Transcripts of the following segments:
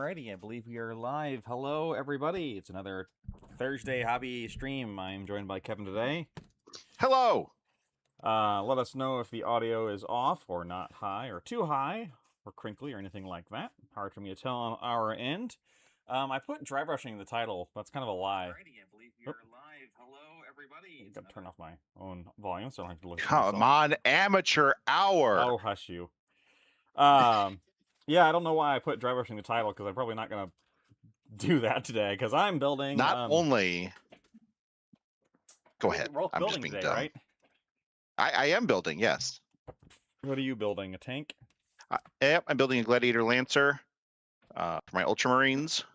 Alrighty, I believe we are live. Hello, everybody. It's another Thursday hobby stream. I'm joined by Kevin today. Hello. Let us know if the audio is off or not high or too high or crinkly or anything like that. Hard for me to tell on our end. I put drybrushing in the title. That's kind of a lie. Alrighty, I believe we are live. Hello, everybody. I've got to turn off my own volume so I don't have to listen to myself. Come on, amateur hour. Oh, hush you. Yeah, I don't know why I put drybrushing in the title because I'm probably not gonna do that today because I'm building. Not only. Go ahead. We're both I'm building just being today, dumb. right? I am building, yes. What are you building? A tank? Yep, I'm building a Gladiator Lancer for my Ultramarines.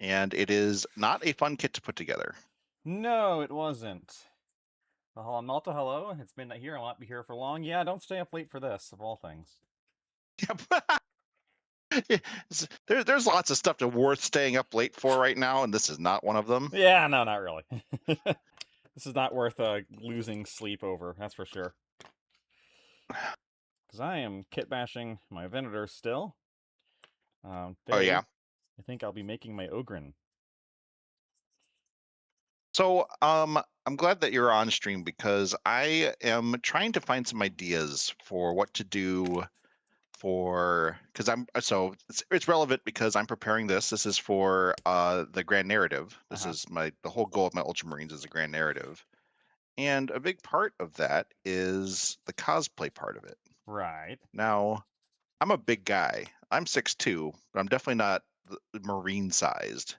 And it is not a fun kit to put together. No, it wasn't. Malta, hello. It's midnight here. I'll not be here for long. Yeah, don't stay up late for this, of all things. There's lots of stuff that's worth staying up late for right now, and this is not one of them. Yeah, no, not really. This is not worth losing sleep over, that's for sure. Because I am kit bashing my Venator still. Oh, yeah. I think I'll be making my Ogren. So, I'm glad that you're on stream because I am trying to find some ideas for what to do because it's relevant because I'm preparing this. This is for the grand narrative. This is the whole goal of my Ultramarines is a grand narrative. And a big part of that is the cosplay part of it. Right. Now, I'm a big guy. I'm 6'2", but I'm definitely not Marine sized.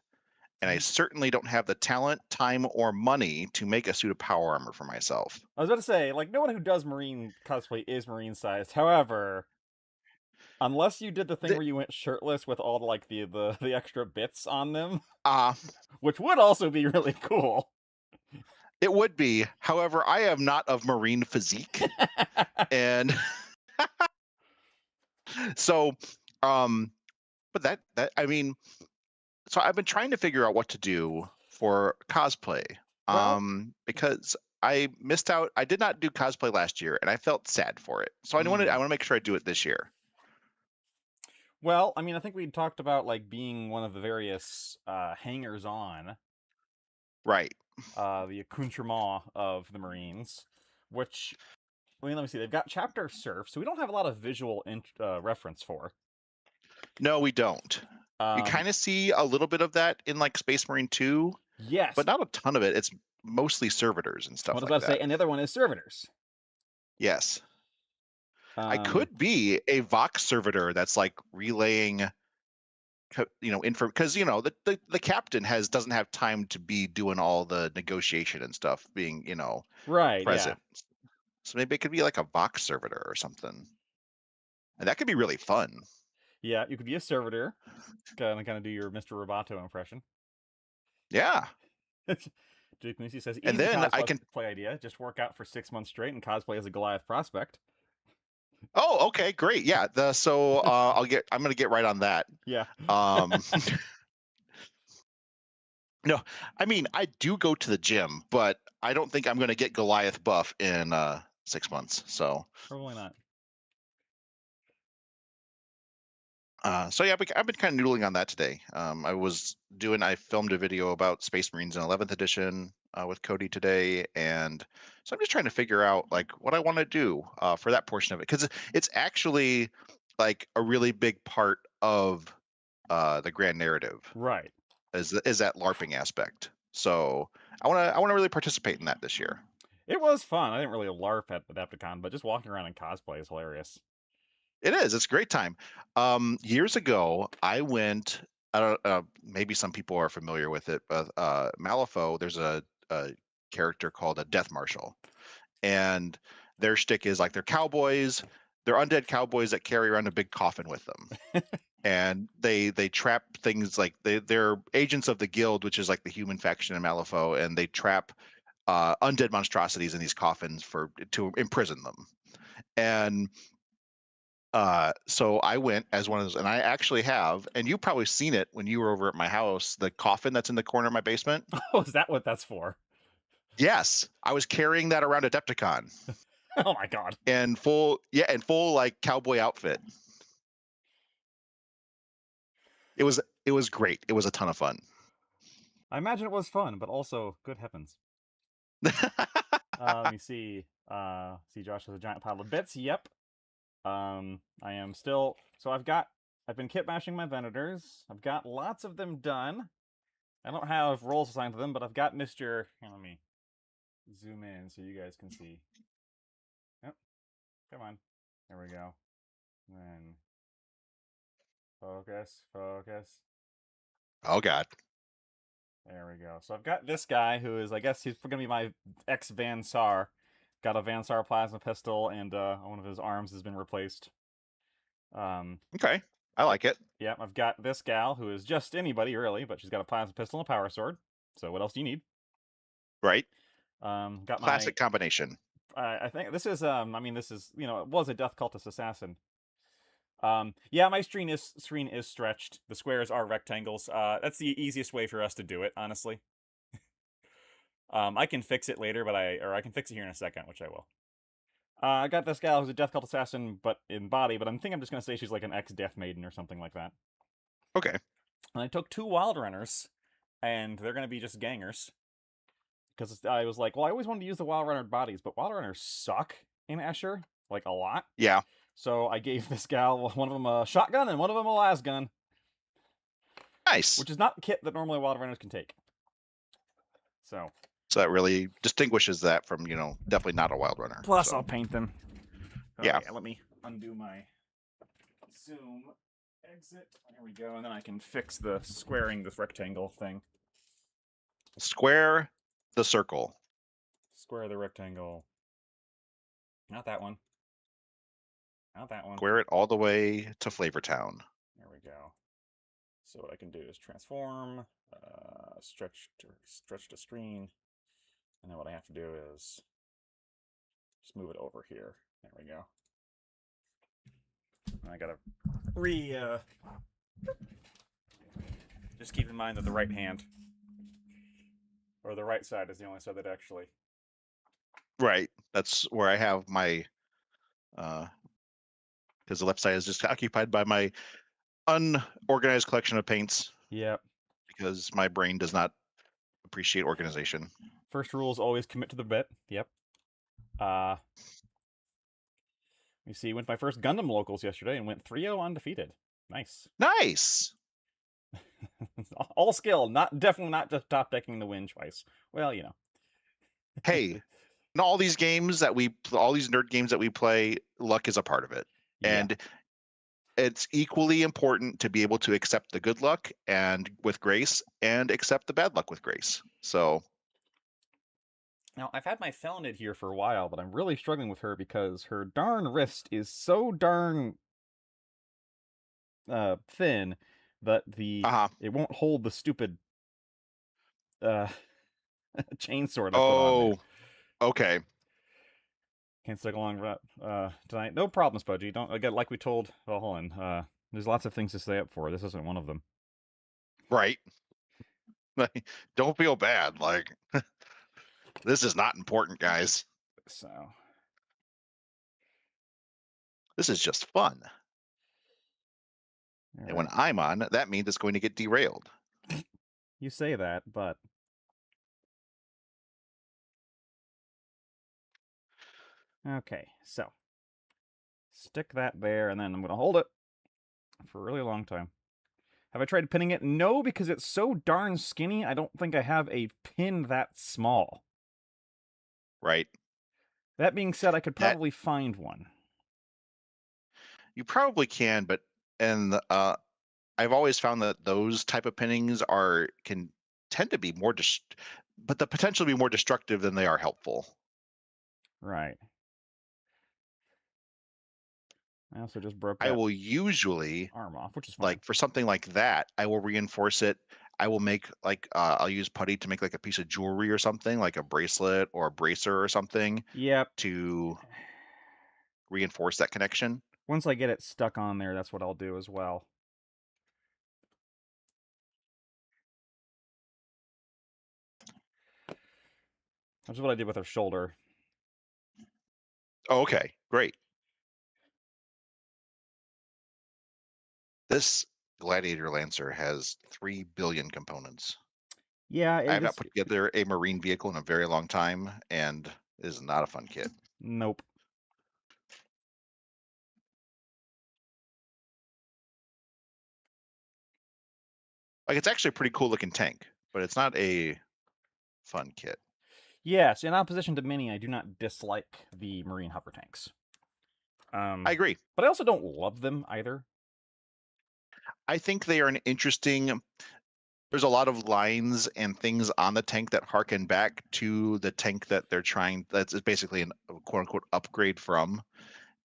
And I certainly don't have the talent, time, or money to make a suit of power armor for myself. I was about to say, like, no one who does Marine cosplay is Marine sized. However, unless you did the thing where you went shirtless with all the extra bits on them, which would also be really cool. It would be. However, I am not of Marine physique, and so, but that I mean, so I've been trying to figure out what to do for cosplay, because I missed out. I did not do cosplay last year, and I felt sad for it. So I want to make sure I do it this year. Well, I mean, I think we talked about like being one of the various hangers on, right? The accoutrement of the Marines, which, I mean, let me see. They've got chapter surf, so we don't have a lot of visual reference for. No, we don't. We kind of see a little bit of that in like Space Marine 2. Yes, but not a ton of it. It's mostly servitors and stuff like that. I was about to say, and the other one is servitors. Yes. I could be a Vox servitor that's like relaying, info, because the captain doesn't have time to be doing all the negotiation and stuff, being right present. Yeah. So maybe it could be like a Vox servitor or something, and that could be really fun. Yeah, you could be a servitor, kind of do your Mr. Roboto impression. Yeah. Jake Lucy says, easy and then cosplay I can play idea. Just work out for 6 months straight and cosplay as a Goliath prospect. Oh, okay, great. Yeah. I'm gonna get right on that. Yeah. No, I mean, I do go to the gym, but I don't think I'm gonna get Goliath buff in 6 months. So probably not. So yeah, I've been kind of noodling on that today. I filmed a video about Space Marines in 11th edition with Cody today, and so I'm just trying to figure out like what I want to do for that portion of it, because it's actually like a really big part of the grand narrative. Right. Is that LARPing aspect. So I want to really participate in that this year. It was fun. I didn't really LARP at Adepticon, but just walking around in cosplay is hilarious. It is. It's a great time. Years ago, I went. I don't. Maybe some people are familiar with it, but Malifaux, there's a character called a Death Marshal, and their shtick is like they're cowboys. They're undead cowboys that carry around a big coffin with them, and they trap things like they're agents of the Guild, which is like the human faction in Malifaux, and they trap undead monstrosities in these coffins to imprison them, and so I went as one of those, and I actually have, and you've probably seen it when you were over at my house, the coffin that's in the corner of my basement. Oh, is that what that's for? Yes, I was carrying that around Adepticon. Oh my god. And full like cowboy outfit. It was great. It was a ton of fun. I imagine it was fun, but also, good heavens. Let me see. See, Josh has a giant pile of bits. Yep. I am still. So I've been kit bashing my Venators. I've got lots of them done. I don't have roles assigned to them, but I've got Mr. Here, let me zoom in so you guys can see. Yep. Come on. There we go. And then focus, focus. Oh god. There we go. So I've got this guy who is, I guess he's going to be my ex Van Sar. Got a Van Sar plasma pistol, and one of his arms has been replaced. Okay. I like it. Yeah, I've got this gal who is just anybody really, but she's got a plasma pistol and a power sword. So what else do you need? Right. Got my. Classic combination. I think this is. I mean, this is. It was a Death Cultist assassin. Yeah, my screen is stretched. The squares are rectangles. That's the easiest way for us to do it, honestly. I can fix it later, but I can fix it here in a second, which I will. I got this gal who's a Death Cult assassin, but in body. But I think I'm just gonna say she's like an ex-Death Maiden or something like that. Okay. And I took 2 Wild Runners, and they're gonna be just gangers. Because I was like, well, I always wanted to use the Wild Runner bodies, but Wild Runners suck in Escher, like a lot. Yeah. So I gave this gal one of them a shotgun and one of them a las gun, Nice. which is not the kit that normally Wild Runners can take. So So that really distinguishes that from, definitely not a wild runner. plus So I'll paint them. yeah. Let me undo my zoom exit. There we go, and then I can fix the squaring this rectangle thing. Square the circle. Square the rectangle. Not that one. Not that one. Square it all the way to Flavortown. There we go. So what I can do is transform, stretch to screen, and then what I have to do is just move it over here. There we go. And I gotta just keep in mind that the right hand or the right side is the only side that actually. Right. That's where I have my because the left side is just occupied by my unorganized collection of paints. Yep. Because my brain does not appreciate organization. First rule is always commit to the bit. Yep. You see, went my first Gundam locals yesterday and went 3-0 undefeated. Nice. Nice. All skill, definitely not just top decking the win twice. Well, Hey, in all these games all these nerd games that we play, luck is a part of it. Yeah. And it's equally important to be able to accept the good luck and with grace and accept the bad luck with grace. So now I've had my Felonid here for a while, but I'm really struggling with her because her darn wrist is so darn thin that it won't hold the stupid chainsword I put on there. Okay. Can't stick along tonight. No problem, Spudgy. Don't again, like we told. Well, hold on. There's lots of things to stay up for. This isn't one of them. Right. Don't feel bad. Like this is not important, guys. So this is just fun. And right. When I'm on, that means it's going to get derailed. You say that, but okay. So stick that there, and then I'm gonna hold it for a really long time. Have I tried pinning it? No, because it's so darn skinny, I don't think I have a pin that small. Right. That being said, I could probably find one. You probably can, but I've always found that those type of pinnings can tend to be more but the potential to be more destructive than they are helpful. Right. I also just broke I will usually arm off, which is fine. like for something like that, I will reinforce it. I will make I'll use putty to make like a piece of jewelry or something, like a bracelet or a bracer or something. Yep. To reinforce that connection. Once I get it stuck on there, that's what I'll do as well. That's what I did with her shoulder. Oh, okay, great. This Gladiator Lancer has 3 billion components. Yeah, I it have not is. put together a marine vehicle in a very long time, and it is not a fun kit. Nope. Like, it's actually a pretty cool looking tank, but it's not a fun kit. Yes, in opposition to many, I do not dislike the marine hover tanks. I agree. But I also don't love them either. I think they are an interesting. There's a lot of lines and things on the tank that harken back to the tank that they're trying. That's basically an quote unquote upgrade from.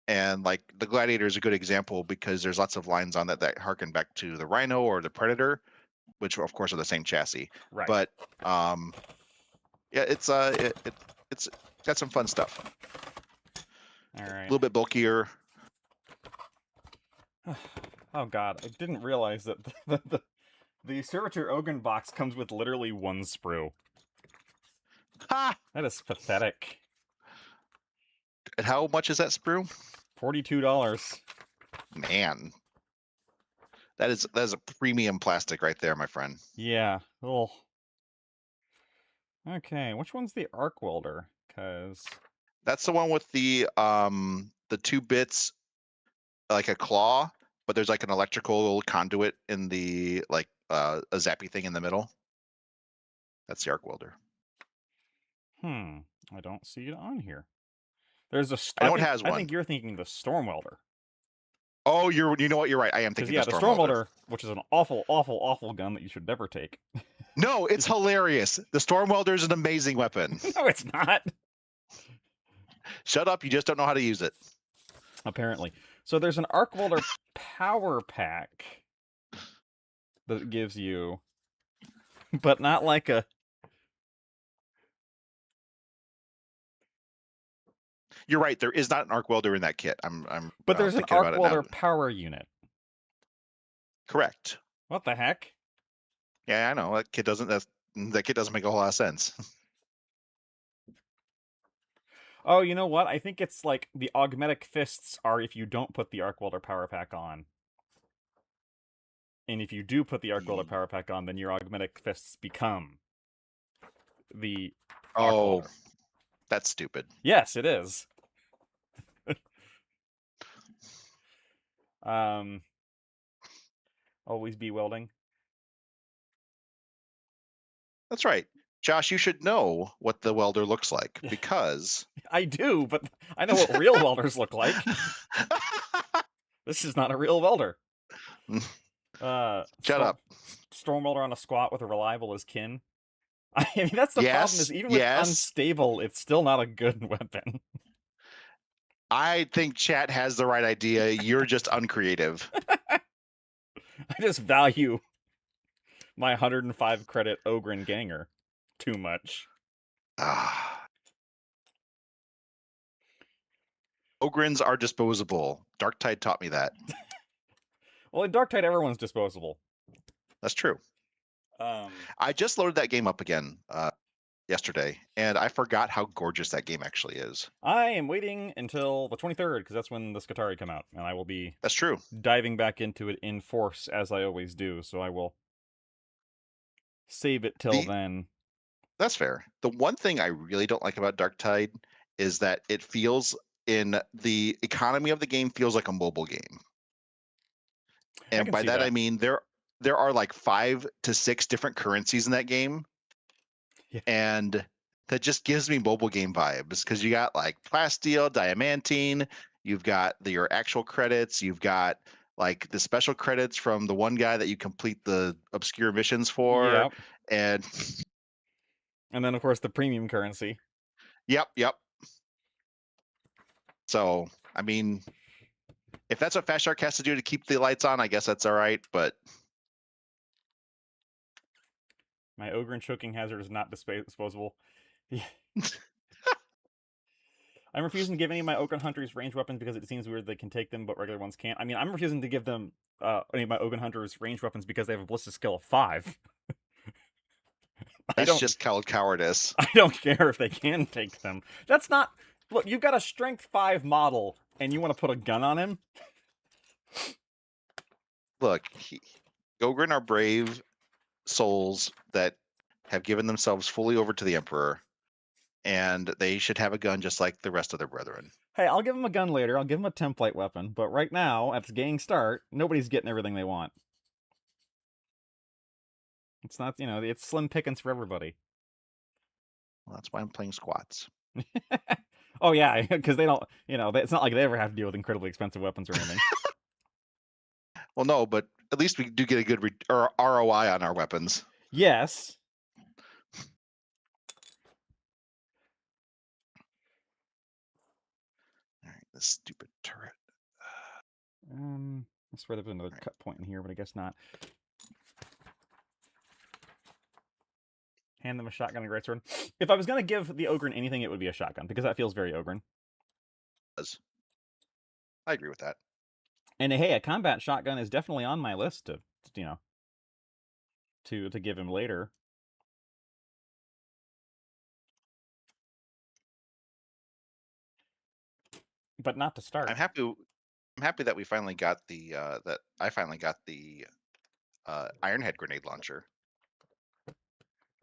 And like the Gladiator is a good example because there's lots of lines on that harken back to the Rhino or the Predator, which of course are the same chassis. Right. But yeah, it's got some fun stuff. All right. A little bit bulkier. Oh god, I didn't realize that the Servitor Ogren box comes with literally one sprue. Ha! That is pathetic. And how much is that sprue? $42. Man, that is a premium plastic right there, my friend. Yeah. Oh. Okay, which one's the arc welder? Because That's the one with the 2 bits, like a claw, but there's like an electrical conduit in the like a zappy thing in the middle. That's the arc welder. I don't see it on here. There's a. I know it has I one. think you're thinking the storm welder. Oh, you know what? You're right. I am thinking Yeah, the the storm welder. welder, which is an awful, awful, awful gun that you should never take. No, it's hilarious. The storm welder is an amazing weapon. No, it's not. Shut up! You just don't know how to use it. Apparently. So there's an arc welder power pack that it gives you, but not like a. You're right. There is not an arc welder in that kit. But there's an thinking about arc it welder now. power unit. Correct. What the heck? Yeah, I know that kit doesn't. That kit doesn't make a whole lot of sense. Oh, you know what? I think it's like the augmetic fists are if you don't put the arc welder power pack on. And if you do put the arc welder power pack on, then your augmetic fists become the arc welder. That's stupid. Yes, it is. Always be welding. That's right. Josh, you should know what the welder looks like because I do, but I know what real welders look like. This is not a real welder. Shut up. Storm welder on a squat with a reliable as kin. I mean, that's the problem is even with unstable, it's still not a good weapon. I think chat has the right idea. You're just uncreative. I just value my 105 credit Ogren Ganger too much. Ogrins are disposable. Darktide taught me that. Well, in Darktide, everyone's disposable. That's true. I just loaded that game up again yesterday, and I forgot how gorgeous that game actually is. I am waiting until the 23rd, because that's when the Skatari come out, and I will be That's true. Diving back into it in force, as I always do, so I will save it till then. That's fair. The one thing I really don't like about Darktide is that it feels in the economy of the game feels like a mobile game. And by that I mean there are like 5 to 6 different currencies in that game. Yeah. And that just gives me mobile game vibes because you got like plasteel, diamantine, you've got your actual credits, you've got like the special credits from the one guy that you complete the obscure missions for. Yep. And then of course the premium currency. Yep. So, I mean, if that's what Fast Shark has to do to keep the lights on, I guess that's all right, but my Ogre and Choking Hazard is not disposable. Yeah. I'm refusing to give any of my Ogre Hunters range weapons because it seems weird they can take them, but regular ones can't. I mean, I'm refusing to give them any of my Ogre Hunters range weapons because they have a ballistic skill of 5. That's just cowardice. I don't care if they can take them. That's not... Look, you've got a strength 5 model, and you want to put a gun on him? look, Gogren are brave souls that have given themselves fully over to the Emperor, and they should have a gun just like the rest of their brethren. Hey, I'll give him a gun later. I'll give him a template weapon. But right now, at the gang start, nobody's getting everything they want. It's not, it's slim pickings for everybody. Well, that's why I'm playing squats. Oh, yeah, because they don't, it's not like they ever have to deal with incredibly expensive weapons or anything. Well, no, but at least we do get a good ROI on our weapons. Yes. All right, this stupid turret. I swear there's another cut point in here, but I guess not. Hand them a shotgun and a greatsword. If I was going to give the Ogren anything, it would be a shotgun, because that feels very Ogren. I agree with that. And hey, a combat shotgun is definitely on my list to give him later. But not to start. I'm happy that we finally got the that I finally got the Ironhead grenade launcher.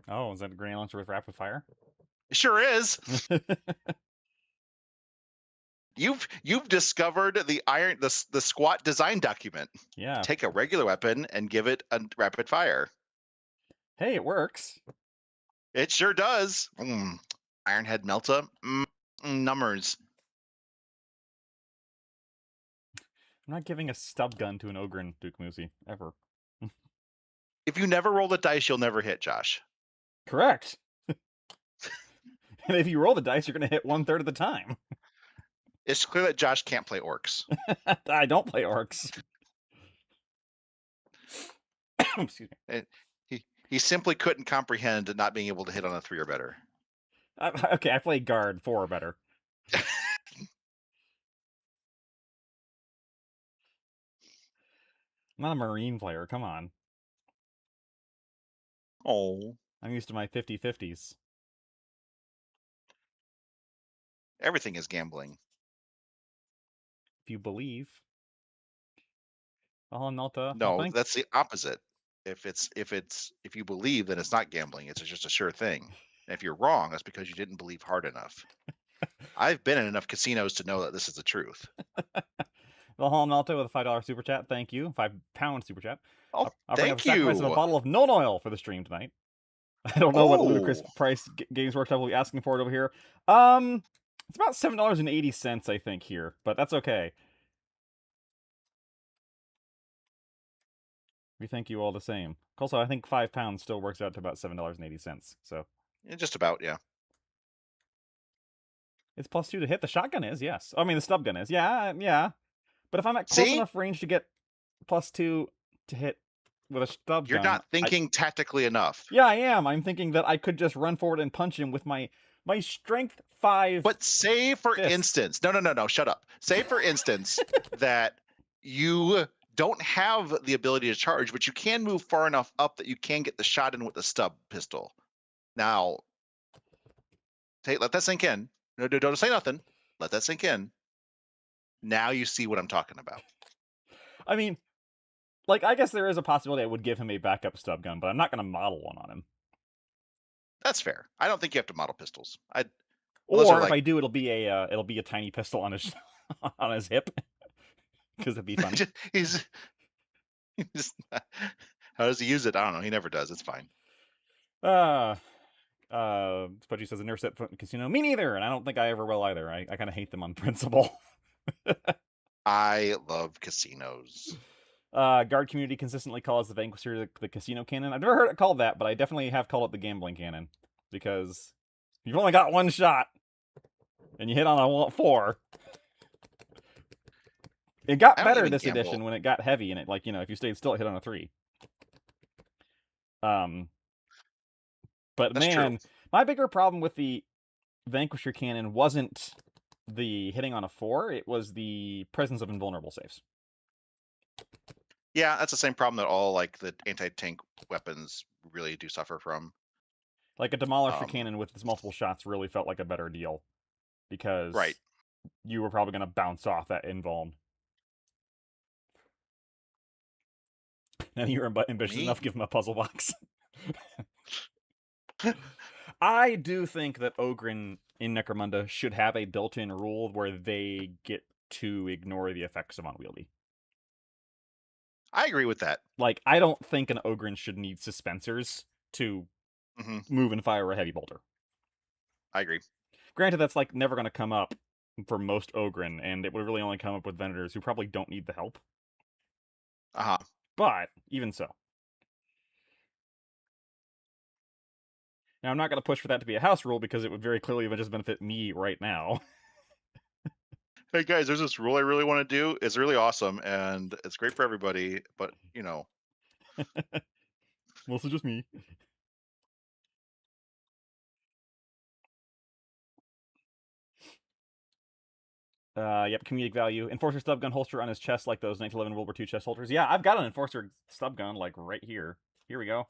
Oh, is that a grenade launcher with rapid fire? It sure is. You've discovered the squat design document. Yeah. Take a regular weapon and give it a rapid fire. Hey, it works. It sure does. Ironhead Melta. Numbers. I'm not giving a stub gun to an Ogren, Duke Moosey, ever. If you never roll the dice, you'll never hit, Josh. Correct. And if you roll the dice, you're going to hit 1/3 of the time. It's clear that Josh can't play orcs. I don't play orcs. Excuse me. He simply couldn't comprehend not being able to hit on a 3 or better. Okay, I play guard 4 or better. I'm not a Marine player, come on. Oh. I'm used to my 50-50s. Everything is gambling. If you believe. Oh, Nalta. No, that's the opposite. If you believe, then it's not gambling. It's just a sure thing. And if you're wrong, that's because you didn't believe hard enough. I've been in enough casinos to know that this is the truth. Valhalla Malta with a $5 super chat. Thank you. £5 super chat. Oh, offering up thank the sacrifice you. of a bottle of known oil for the stream tonight. I don't know what ludicrous price Games Workshop will be asking for it over here. It's about $7.80, I think, here, but that's okay. We thank you all the same. Also, I think £5 still works out to about $7.80. So Yeah, just about, yeah. It's +2 to hit. The shotgun is, yes. I mean, the stub gun is, yeah. But if I'm at close enough range to get +2 to hit with a stub gun, you're not thinking tactically enough. Yeah, I am. I'm thinking that I could just run forward and punch him with my strength 5. But say for instance, no, shut up. Say for instance that you don't have the ability to charge, but you can move far enough up that you can get the shot in with the stub pistol. Now, let that sink in. No, don't say nothing. Let that sink in. Now you see what I'm talking about. I mean, like, I guess there is a possibility I would give him a backup stub gun, but I'm not going to model one on him. That's fair. I don't think you have to model pistols. Or if I do, it'll be a tiny pistol on his on his hip, because it'd be funny. he's how does he use it? I don't know. He never does. It's fine. Spudgy says, I never set foot in a casino. Me neither, and I don't think I ever will either. I kind of hate them on principle. I love casinos. Guard community consistently calls the Vanquisher the casino cannon. I've never heard it called that, but I definitely have called it the gambling cannon, because you've only got one shot, and you hit on a 4. It got better this edition when it got heavy, and it, like, if you stayed still, it hit on a 3. But that's man, true. My bigger problem with the Vanquisher cannon wasn't the hitting on a 4, it was the presence of invulnerable saves. Yeah, that's the same problem that all, like, the anti-tank weapons really do suffer from. Like, a Demolisher cannon with its multiple shots really felt like a better deal, because you were probably going to bounce off that invuln. And you're ambitious Me? enough, give them a puzzle box. I do think that Ogren in Necromunda should have a built-in rule where they get to ignore the effects of Unwieldy. I agree with that. Like, I don't think an Ogren should need suspensors to Hmm. move and fire a heavy bolter. I agree. Granted, that's like never going to come up for most Ogren, and it would really only come up with Venators who probably don't need the help. Uh-huh. But even so. Now, I'm not going to push for that to be a house rule because it would very clearly just benefit me right now. Hey guys, there's this rule I really want to do. It's really awesome and it's great for everybody, but Mostly just me. Yep, comedic value. Enforcer stub gun holster on his chest like those 1911 World War II chest holsters. Yeah, I've got an Enforcer stub gun, like, right here. Here we go.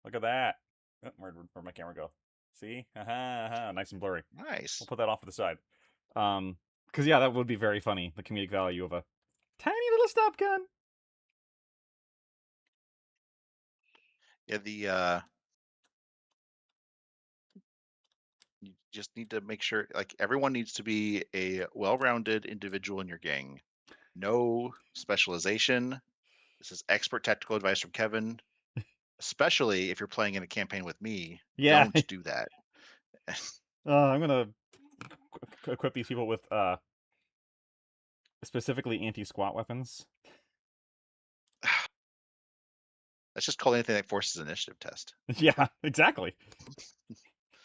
Look at that. Oh, where'd my camera go? See? Haha, nice and blurry. Nice. We'll put that off to the side. Because, yeah, that would be very funny, the comedic value of a tiny little stub gun. Yeah, you just need to make sure like everyone needs to be a well-rounded individual in your gang. No specialization. This is expert tactical advice from Kevin. Especially if you're playing in a campaign with me, Yeah. don't do that. I'm gonna equip these people with, specifically anti-squat weapons. Let's just call anything that forces an initiative test. Yeah, exactly.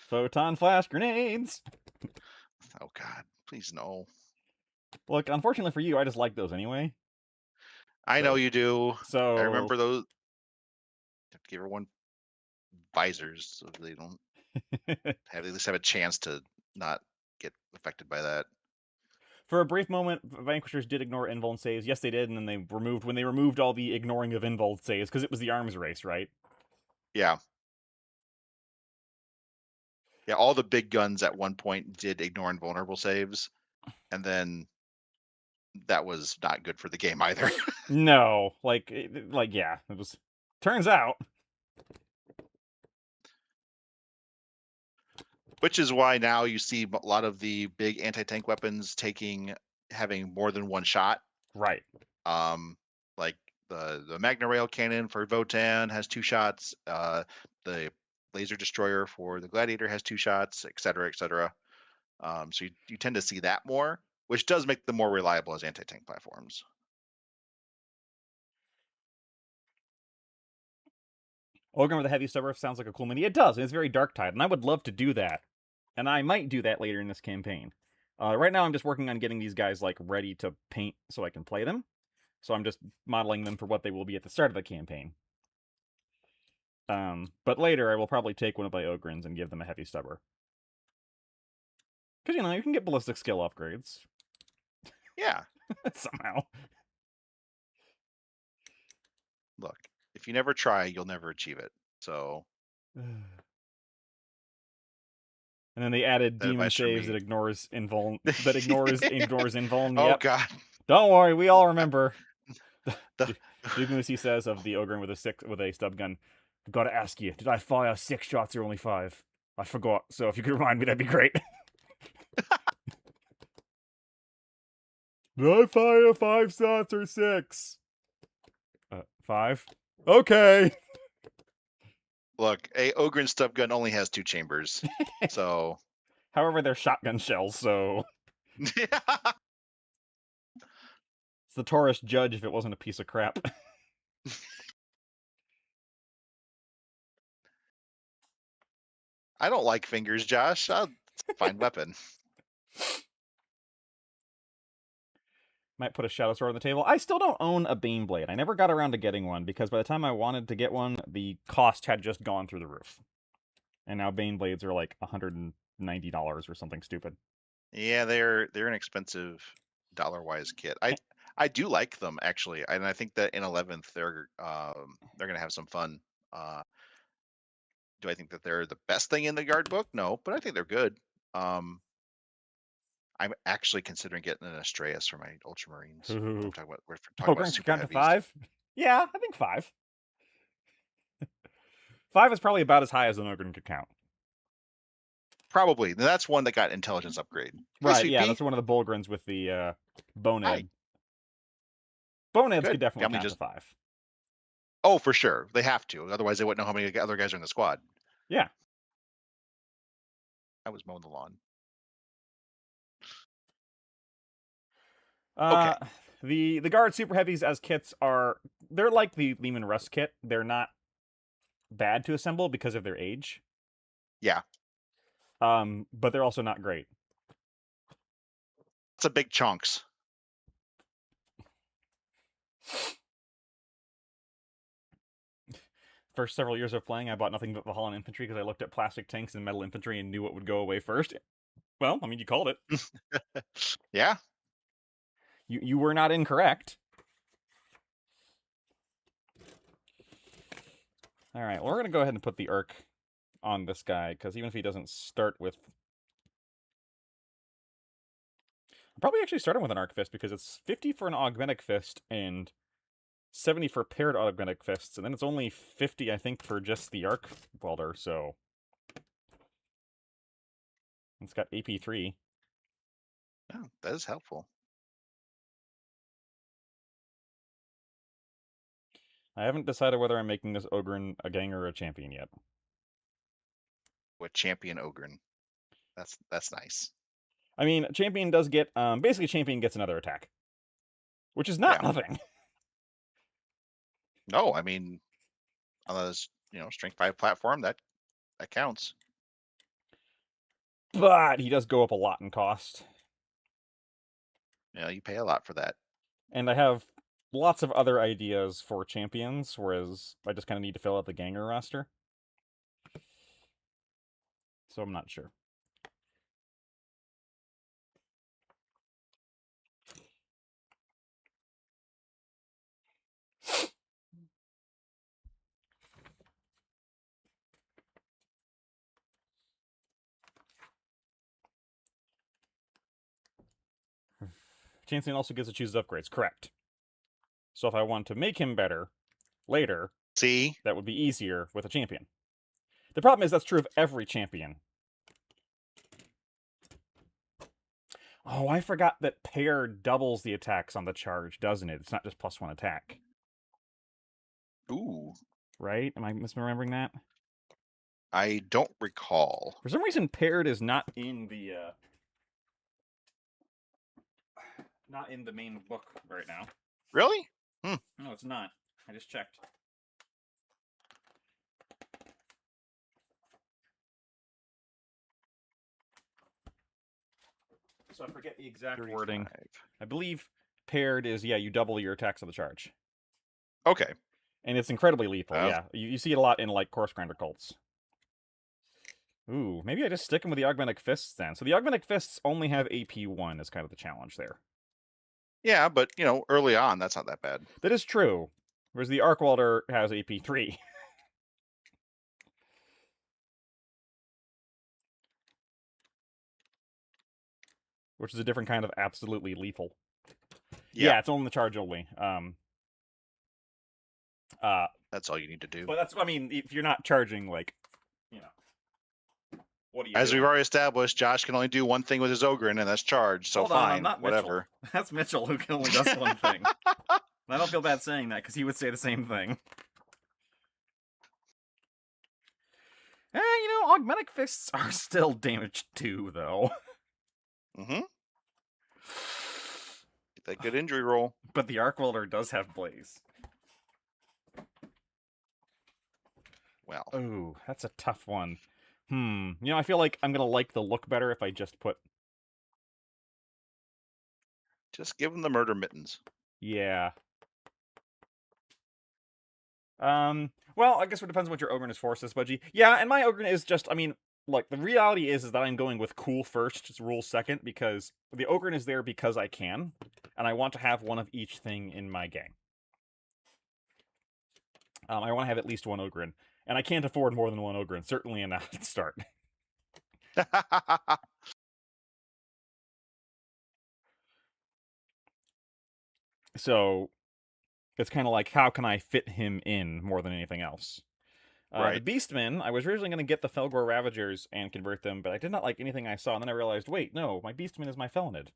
Photon flash grenades! Oh God, please no. Look, unfortunately for you, I just like those anyway. I know you do. I So, remember those. Have to give everyone visors so they don't have at least have a chance to not get affected by that. for a brief moment, Vanquishers did ignore invuln saves. Yes, they did, and then they removed all the ignoring of invuln saves because it was the arms race, right? Yeah. Yeah, all the big guns at one point did ignore invulnerable saves, and then that was not good for the game either. No, yeah, it was. Turns out, Which is why now you see a lot of the big anti-tank weapons having more than one shot. right. Like the Magna Rail cannon for Votan has two shots. The laser destroyer for the Gladiator has two shots, et cetera, et cetera. So you tend to see that more, which does make them more reliable as anti-tank platforms. Ogre with a heavy stubber sounds like a cool mini. It does, and it's very Dark Tide, and I would love to do that. And I might do that later in this campaign. Right now, I'm just working on getting these guys like ready to paint so I can play them. So I'm just modeling them for what they will be at the start of the campaign. But later, I will probably take one of my Ogrins and give them a heavy stubber. Because, you can get ballistic skill upgrades. Yeah. Somehow. Look, if you never try, you'll never achieve it. So. And then they added That demon advice from saves me. that ignores invuln. Oh Yep. God. Don't worry, we all remember. The, Duke Moosey says of the Ogre with a stub gun, I've got to ask you, did I fire 6 shots or only 5? I forgot, so if you could remind me, that'd be great. Did I fire 5 shots or 6? 5? Okay. Look, a Ogren stub gun only has 2 chambers, so. However, they're shotgun shells, so Yeah. it's the Taurus judge if it wasn't a piece of crap. I don't like fingers, Josh. It's a fine weapon. Might put a Shadow Sword on the table. I still don't own a Baneblade. I never got around to getting one because by the time I wanted to get one, the cost had just gone through the roof. And now Baneblades are like $190 or something stupid. Yeah, they're an expensive dollar-wise kit. I do like them actually, and I think that in 11th they're gonna have some fun. Do I think that they're the best thing in the guard book? No, but I think they're good. I'm actually considering getting an Astraeus for my Ultramarines. Ooh. We're Oh, talking about Grant, super count to heavies. 5? Yeah, I think 5. 5 is probably about as high as an Ogren could count. Probably. That's one that got intelligence upgrade. Hey, Right, Sweet yeah, Pea. that's one of the Bullgrins with the Hi. Bonehead. Boneheads could Good. definitely Family count to just. 5. Oh, for sure. They have to. Otherwise, they wouldn't know how many other guys are in the squad. Yeah. I was mowing the lawn. Uh, Okay. the Guard Super Heavies as kits they're like the Lehman Russ kit. They're not bad to assemble because of their age. Yeah. But they're also not great. It's a big chunks. First several years of playing, I bought nothing but Valhallan infantry because I looked at plastic tanks and metal infantry and knew what would go away first. Well, I mean, you called it. Yeah. You were not incorrect. All right, well, we're gonna go ahead and put the Urk on this guy because even if he doesn't start with, I'm probably actually starting with an Arc Fist because it's 50 for an Augmentic Fist and 70 for paired Augmentic Fists, and then it's only 50, I think, for just the Arc Welder. So it's got AP3. Oh, that is helpful. I haven't decided whether I'm making this Ogren a Ganger or a Champion yet. With Champion Ogren. That's nice. I mean, Champion does get, basically Champion gets another attack. Which is not Yeah. nothing. No, I mean, on a strength 5 platform, that counts. But he does go up a lot in cost. Yeah, you pay a lot for that. And I have lots of other ideas for champions, whereas I just kind of need to fill out the Ganger roster. So I'm not sure. Champion also gets to choose upgrades, correct. So if I want to make him better later, See? that would be easier with a champion. The problem is that's true of every champion. Oh, I forgot that pair doubles the attacks on the charge, doesn't it? It's not just +1 attack. Ooh. Right? Am I misremembering that? I don't recall. For some reason, paired is not in the main book right now. Really? No, it's not. I just checked. So I forget the exact 35. wording. I believe paired is, yeah, you double your attacks on the charge. Okay. And it's incredibly lethal, Well. yeah. You see it a lot in, like, Corpse Grinder cults. Ooh, maybe I just stick him with the Augmentic Fists then. So the Augmentic Fists only have AP1 is kind of the challenge there. Yeah, but, early on, that's not that bad. That is true. Whereas the Arc Welder has AP3. Which is a different kind of absolutely lethal. Yeah, it's only the charge only. That's all you need to do. But that's, I mean, if you're not charging, like, what are you As doing? we've already established, Josh can only do one thing with his Ogren, and that's charge. So Hold fine, on, I'm not whatever. Mitchell. That's Mitchell who only does one thing. I don't feel bad saying that because he would say the same thing. Augmentic Fists are still damage 2, though. Mm-hmm. Get that good injury roll. But the Arc Welder does have Blaze. Well. Ooh, that's a tough one. I feel like I'm gonna like the look better if I just put... Just give him the murder mittens. Yeah. Well, I guess it depends on what your Ogren is for, says Budgie. Yeah, and my Ogren is just, I mean, look, the reality is that I'm going with cool first, just rule second, because the Ogren is there because I can, and I want to have one of each thing in my gang. I want to have at least one Ogren, and I can't afford more than one Ogren, certainly enough at the start. So, It's kind of like, how can I fit him in more than anything else? The Right. Beastmen, I was originally going to get the Felgor Ravagers and convert them, but I did not like anything I saw, and then I realized, wait, no, my Beastman is my Felonid.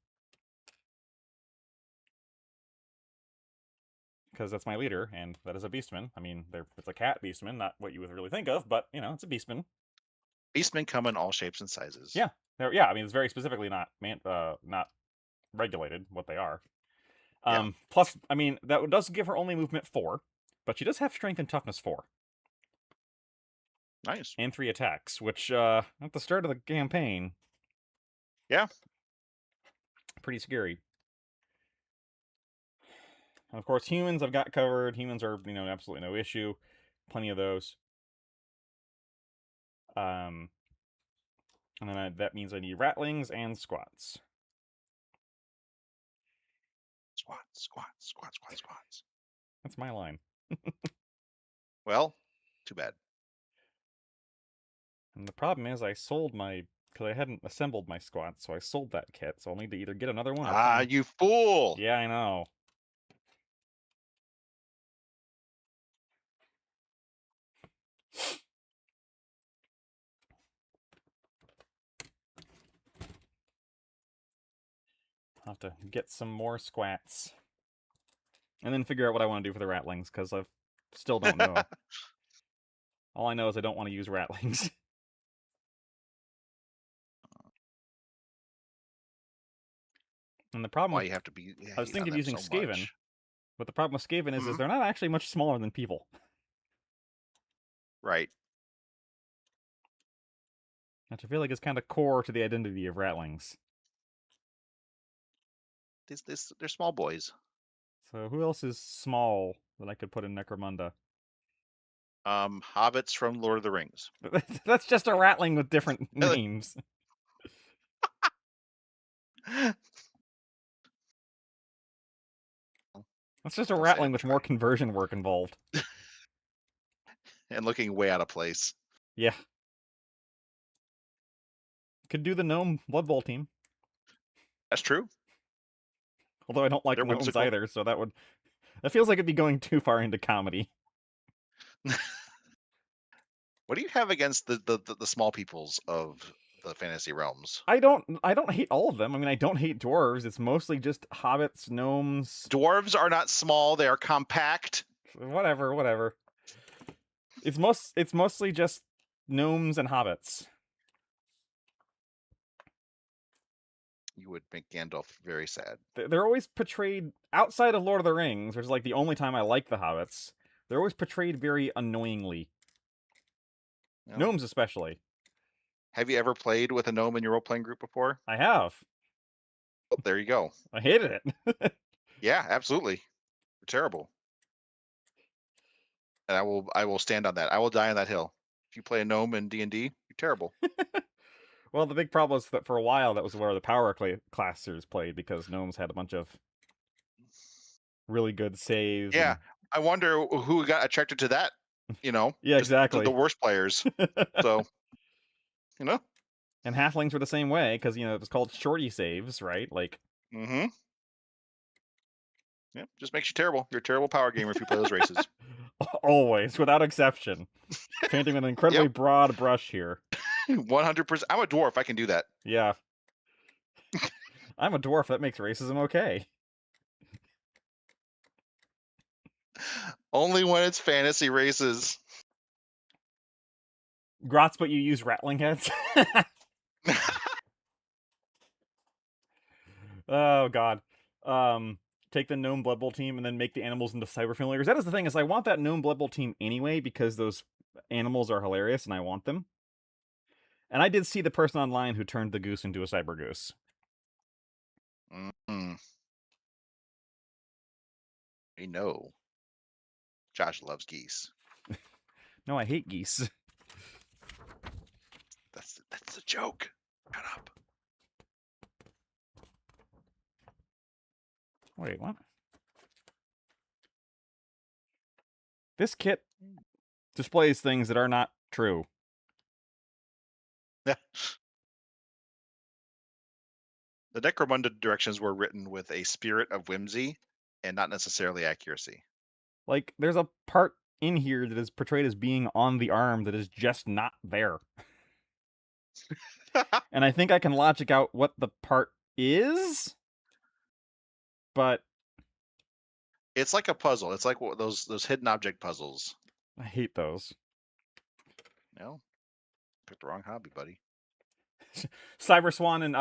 Because that's my leader, and that is a Beastman. I mean, it's a cat Beastman, not what you would really think of, but, it's a Beastman. Beastmen come in all shapes and sizes. Yeah. Yeah, I mean, it's very specifically not regulated what they are. Yeah. Plus, I mean, that does give her only movement 4, but she does have strength and toughness 4. Nice. And 3 attacks, which, at the start of the campaign, Yeah. pretty scary. And of course, humans I've got covered. Humans are, absolutely no issue. Plenty of those. And then that means I need ratlings and squats. Squats. That's my line. Well, too bad. And the problem is I sold because I hadn't assembled my squats, so I sold that kit, so I'll need to either get another one or Ah, find... you fool! Yeah, I know. I'll have to get some more squats. And then figure out what I want to do for the ratlings, because I still don't know. All I know is I don't want to use ratlings. And the problem Why with... you have to be I was hate on thinking of them using so Skaven, much? but the problem with Skaven is Mhm. they're not actually much smaller than people. Right. Which I feel like is kind of core to the identity of ratlings. They're small boys. So who else is small that I could put in Necromunda? Hobbits from Lord of the Rings. That's just a ratling with different names. That's just a Don't say rattling I'm with more trying. conversion work involved. And looking way out of place. Yeah. Could do the gnome Blood Bowl team. That's true. Although I don't like They're gnomes whimsical. either, so that feels like it'd be going too far into comedy. What do you have against the small peoples of the fantasy realms? I don't hate all of them. I mean, I don't hate dwarves. It's mostly just hobbits, gnomes, Dwarves are not small, they are compact. whatever. It's mostly just gnomes and hobbits. You would make Gandalf very sad. They're always portrayed outside of Lord of the Rings, which is like the only time I like the hobbits. They're always portrayed very annoyingly. Well, Gnomes especially. have you ever played with a gnome in your role-playing group before? I have. Oh, there you go. I hated it. Yeah, absolutely. You're terrible. And I will stand on that. I will die on that hill. If you play a gnome in D&D, you're terrible. Well, the big problem is that for a while that was where the power classers played, because gnomes had a bunch of really good saves Yeah, and... I wonder who got attracted to that, Yeah, just the exactly. worst players. So, you know? And halflings were the same way, because it was called shorty saves, right? Like... Mhm. Yeah, just makes you terrible. You're a terrible power gamer if you play those races. Always, without exception. Painting with an incredibly Yep. broad brush here. 100%. I'm a dwarf, I can do that. Yeah. I'm a dwarf, that makes racism okay. Only when it's fantasy races. Grots, but you use rattling heads? Oh, God. Take the gnome Blood Bowl team and then make the animals into cyber familiars. That is the thing, is I want that gnome Blood Bowl team anyway, because those animals are hilarious and I want them. And I did see the person online who turned the goose into a cyber goose. Mm, we know. Josh loves geese. No, I hate geese. That's the joke. Shut up. Wait, what? This kit displays things that are not true. Yeah. The Necromunda directions were written with a spirit of whimsy and not necessarily accuracy. Like, there's a part in here that is portrayed as being on the arm that is just not there. And I think I can logic out what the part is, but It's like a puzzle. It's like those hidden object puzzles. I hate those. No, picked the wrong hobby, buddy. Cyber Swan and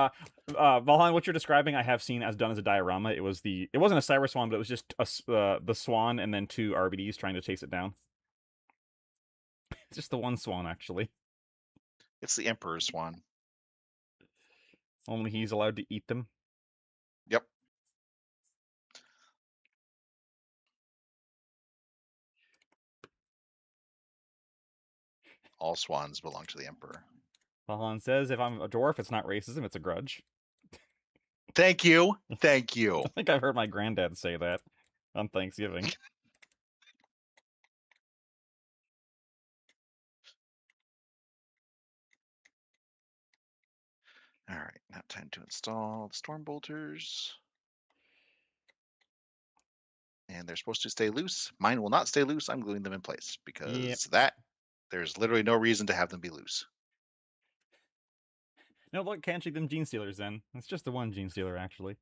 Valheim, what you're describing, I have seen as done as a diorama. It wasn't a Cyber Swan, but it was just the swan and then two RBDs trying to chase it down. It's just the one swan, actually. It's the Emperor's Swan. Only he's allowed to eat them. Yep. All swans belong to the Emperor. Valheim says, if I'm a dwarf, it's not racism, it's a grudge. Thank you. Thank you. I think I've heard my granddad say that on Thanksgiving. All right, now time to install the storm bolters. And they're supposed to stay loose. Mine will not stay loose. I'm gluing them in place because there's literally no reason to have them be loose. No, look, can't shoot them Gene Stealers then. It's just the one Gene Stealer, actually.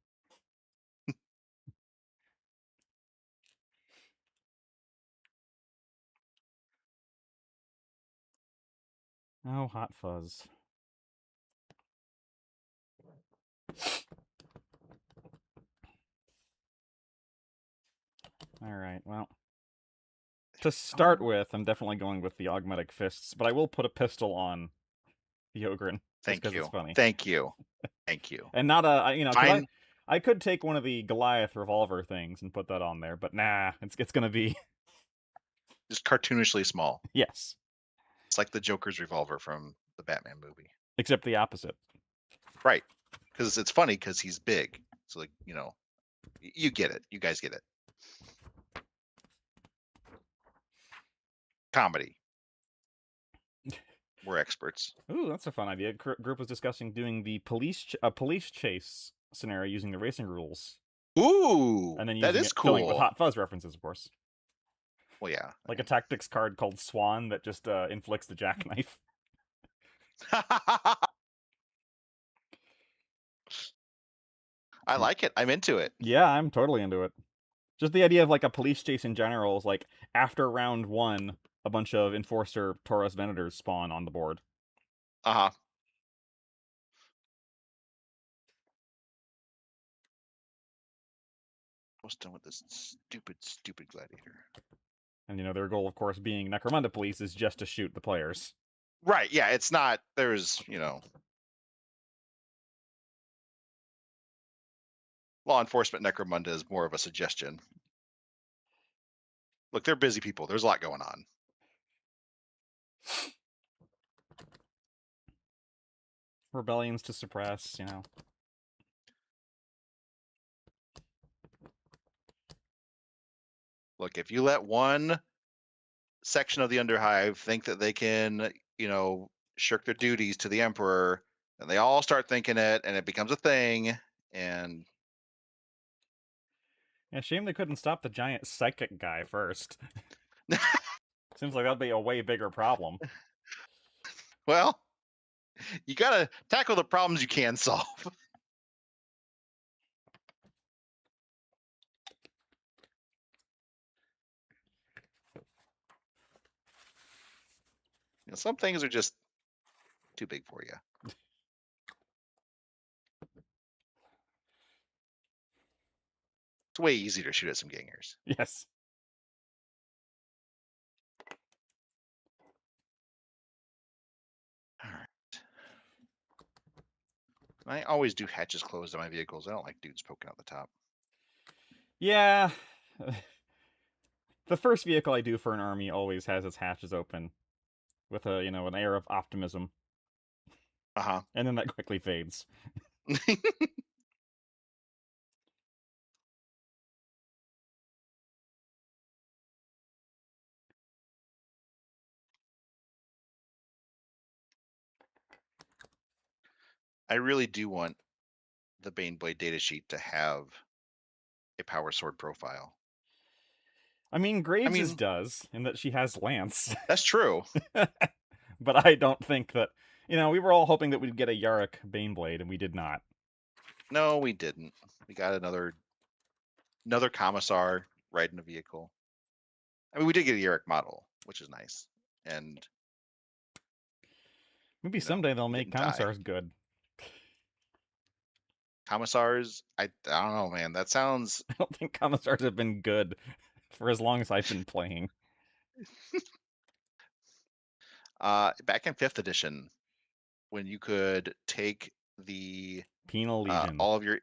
Oh, hot fuzz. Alright, well. To start with, I'm definitely going with the Augmetic Fists, but I will put a pistol on the Ogren. Thank you. It's funny. Thank you. Thank you. And not a, you know, Fine. I could take one of the Goliath revolver things and put that on there, but nah, it's gonna be Just cartoonishly small. yes. It's like the Joker's revolver from the Batman movie. Except the opposite. Right. Because it's funny because he's big. So, like, you know, you get it. You guys get it. Comedy. We're experts. Ooh, that's a fun idea. Group was discussing doing the police chase scenario using the racing rules. Ooh, And then that using is it, filling it cool. with Hot Fuzz references, of course. Well, yeah. Like a tactics card called Swan that just inflicts the jackknife. I like it. I'm into it. Yeah, I'm totally into it. Just the idea of like a police chase in general is like after round 1, a bunch of Enforcer Taurus Venators spawn on the board. Uh-huh. What's done with this stupid gladiator? And you know, their goal, of course, being Necromunda Police is just to shoot the players. Right, yeah, it's not, there's, you know, law enforcement Necromunda is more of a suggestion. Look, they're busy people. There's a lot going on. Rebellions to suppress, you know. Look, if you let one section of the Underhive think that they can, you know, shirk their duties to the Emperor, and they all start thinking it, and it becomes a thing, and Yeah, shame they couldn't stop the giant psychic guy first. Seems like that'd be a way bigger problem. well, you gotta tackle the problems you can solve. You know, some things are just too big for you. It's way easier to shoot at some gangers. Yes. All right. I always do hatches closed on my vehicles. I don't like dudes poking out the top. Yeah. The first vehicle I do for an army always has its hatches open with a, you know, an air of optimism. Uh-huh. And then that quickly fades. I really do want the Baneblade datasheet to have a power sword profile. I mean, I Graves's mean, does, in that she has Lance. that's true. But I don't think that... we were all hoping that we'd get a Yarrick Baneblade, and we did not. No, we didn't. We got another commissar riding a vehicle. I mean, we did get a Yarrick model, which is nice, and Maybe someday they'll he make didn't die. Commissars good. Commissars, I don't know, man. That sounds I don't think Commissars have been good for as long as I've been playing. back in 5th edition when you could take the Penal Legion. all of your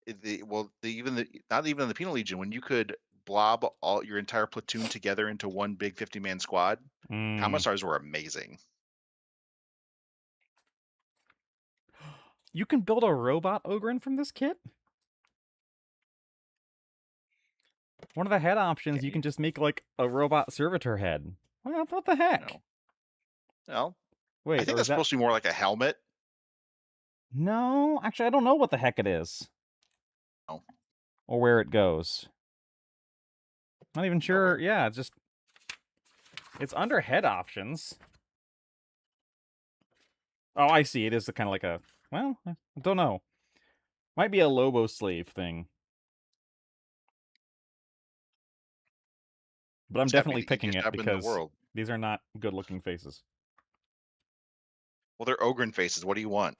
not even the Penal Legion, when you could blob all your entire platoon together into one big 50-man squad, commissars were amazing. You can build a robot Ogryn from this kit? One of the head options, you can just make like a robot servitor head. Well, what the heck? Well, wait, I think that's supposed to be more like a helmet. No, actually, I don't know what the heck it is. Oh. Or where it goes. Not even sure. Nowhere. Yeah, it's under head options. Oh, I see. It is kind of like a... Well, I don't know. Might be a Lobo slave thing. But I'm definitely picking it because these are not good-looking faces. Well, they're Ogryn faces. What do you want?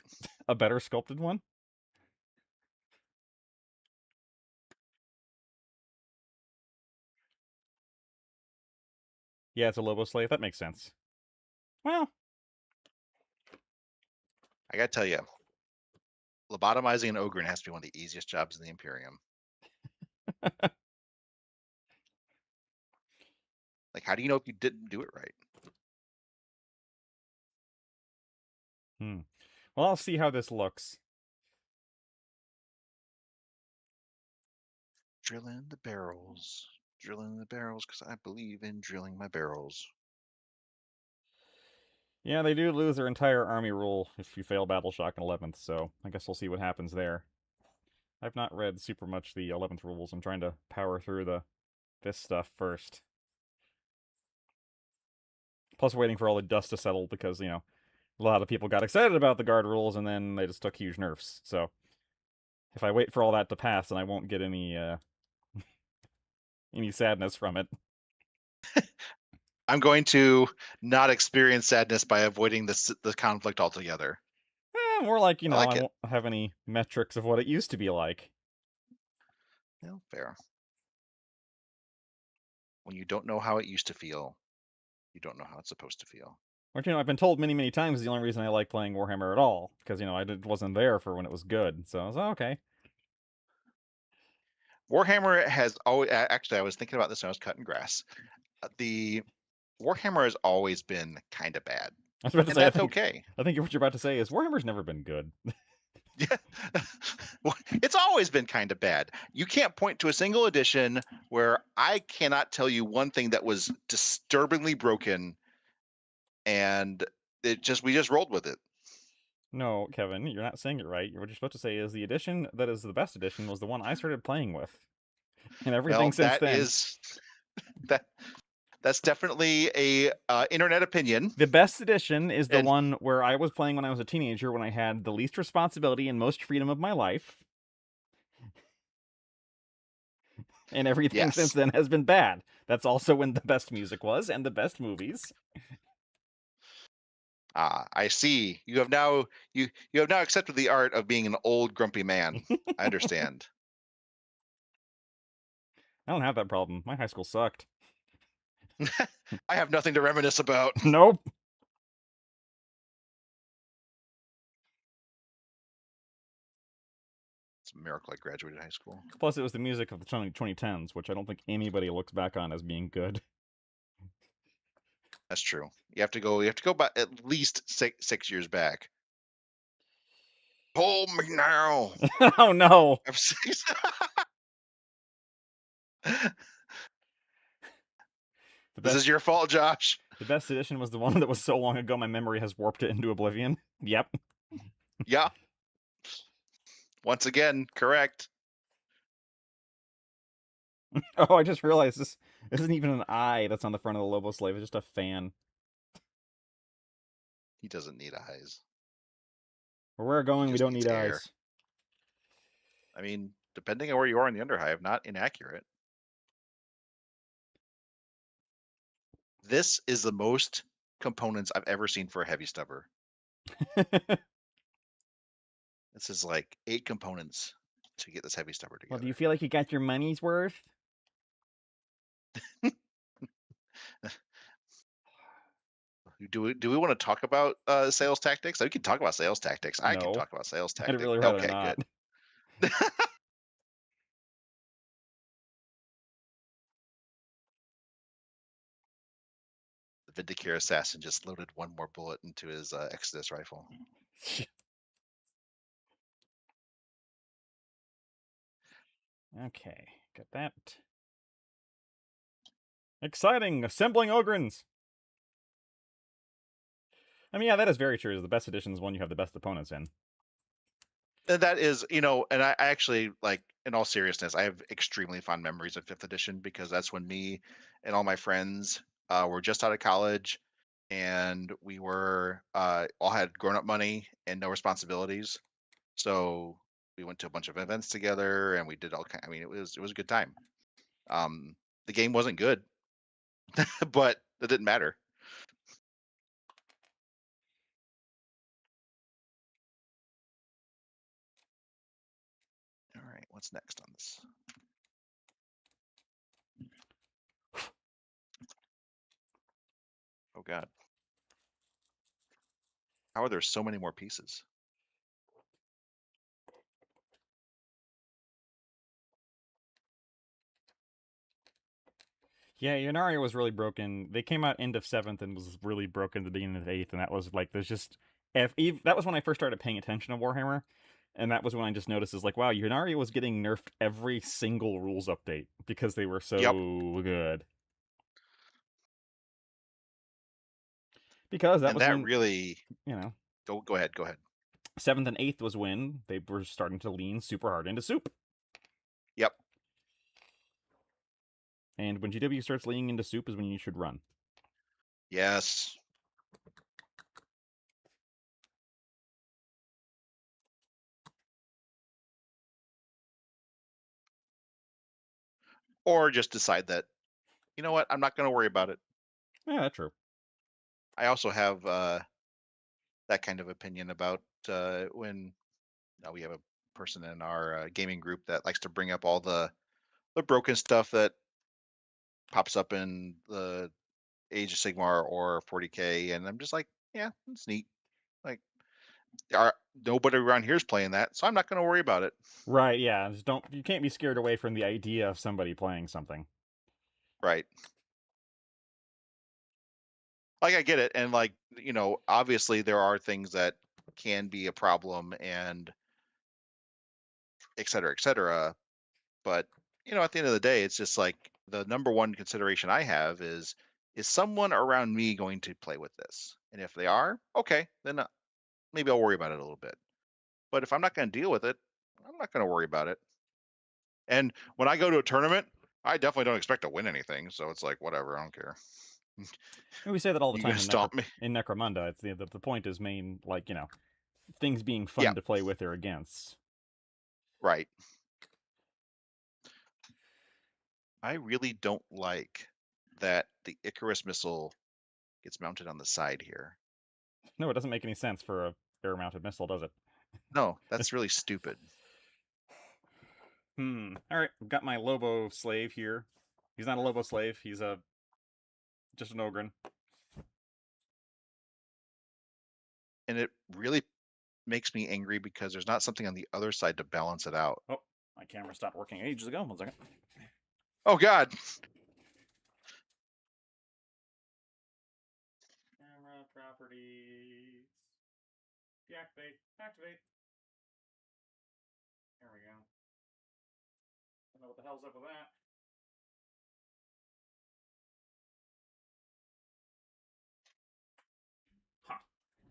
A better sculpted one? Yeah, it's a Lobo slave. That makes sense. Well, I gotta tell you, lobotomizing an Ogryn has to be one of the easiest jobs in the Imperium. Like, how do you know if you didn't do it right? Well, I'll see how this looks. Drilling the barrels. Drilling the barrels because I believe in drilling my barrels. Yeah, they do lose their entire army rule if you fail Battle Shock in 11th, so I guess we'll see what happens there. I've not read super much the 11th rules. I'm trying to power through this stuff first. Plus waiting for all the dust to settle because, a lot of people got excited about the guard rules and then they just took huge nerfs. So if I wait for all that to pass, then I won't get any any sadness from it. I'm going to not experience sadness by avoiding the conflict altogether. More like, I like I won't have any metrics of what it used to be like. Well, fair. When you don't know how it used to feel, you don't know how it's supposed to feel. Which, I've been told many, many times the only reason I like playing Warhammer at all. Because, I wasn't there for when it was good. So I was okay. Warhammer has always... Actually, I was thinking about this when I was cutting grass. The Warhammer has always been kind of bad. I was about to say, that's okay. I think what you're about to say is Warhammer's never been good. Yeah, it's always been kind of bad. You can't point to a single edition where I cannot tell you one thing that was disturbingly broken, and we just rolled with it. No, Kevin, you're not saying it right. What you're supposed to say is the edition that is the best edition was the one I started playing with, and everything since then. That's definitely a internet opinion. The best edition is the one where I was playing when I was a teenager, when I had the least responsibility and most freedom of my life. And everything since then has been bad. That's also when the best music was, and the best movies. I see. You have now accepted the art of being an old grumpy man. I understand. I don't have that problem. My high school sucked. I have nothing to reminisce about. Nope. It's a miracle I graduated high school. Plus, it was the music of the 2010s, which I don't think anybody looks back on as being good. That's true. You have to go by at least 6 years back. Hold me now. Oh no. This is your fault, Josh. The best edition was the one that was so long ago my memory has warped it into oblivion. Yep. Yeah. Once again, correct. Oh, I just realized this. This isn't even an eye that's on the front of the Lobo Slave. It's just a fan. He doesn't need eyes. Where we're going, we just don't needs need air. eyes. I mean, depending on where you are in the Underhive, not inaccurate. This is the most components I've ever seen for a heavy stubber. This is like 8 components to get this heavy stubber together. Well, do you feel like you got your money's worth? Do we want to talk about sales tactics? We can talk about sales tactics. I can No. talk about sales I'd tactics. really rather Okay, not. good. The Vindicare assassin just loaded one more bullet into his Exodus rifle. Okay, got that. Exciting! Assembling Ogrins! I mean, yeah, that is very true. The best edition is one you have the best opponents in. And that is, and I actually, like, in all seriousness, I have extremely fond memories of 5th edition because that's when me and all my friends were just out of college, and we were all had grown up money and no responsibilities. So we went to a bunch of events together, and we did all kind. I mean, it was a good time. The game wasn't good, but it didn't matter. All right, what's next on this? Oh God, how are there so many more pieces? Yeah, Yanaria was really broken. They came out end of 7th and was really broken at the beginning of 8th, and that was like, there's just... that was when I first started paying attention to Warhammer, and that was when I just noticed, is like, wow, Yanaria was getting nerfed every single rules update, because they were so Yep. good. Because that And was that when, really, you know, go ahead. 7th and 8th was when they were starting to lean super hard into soup. Yep. And when GW starts leaning into soup is when you should run. Yes. Or just decide that, you know what, I'm not going to worry about it. Yeah, that's true. I also have that kind of opinion about when we have a person in our gaming group that likes to bring up all the broken stuff that pops up in the Age of Sigmar or 40K, and I'm just like, yeah, it's neat. Like, nobody around here is playing that, so I'm not going to worry about it. Right, yeah. Just you can't be scared away from the idea of somebody playing something. Right. Like, I get it, and like, obviously there are things that can be a problem, and et cetera, et cetera. But at the end of the day, it's just like the number one consideration I have is someone around me going to play with this? And if they are, okay, then maybe I'll worry about it a little bit. But if I'm not going to deal with it, I'm not going to worry about it. And when I go to a tournament, I definitely don't expect to win anything. So it's like, whatever, I don't care. And we say that all the You time gonna stomp me? in Necromunda. It's the point is like, things being Yeah, fun to play with or against. right. I really don't like that the Icarus missile gets mounted on the side here. No, it doesn't make any sense for a air-mounted missile, does it? No, that's really stupid. Alright, I've got my Lobo slave here. He's not a Lobo slave, he's just an Ogren. And it really makes me angry because there's not something on the other side to balance it out. Oh, my camera stopped working ages ago. 1 second. Oh God. Camera properties. Deactivate. Activate. There we go. I don't know what the hell's up with that. Huh.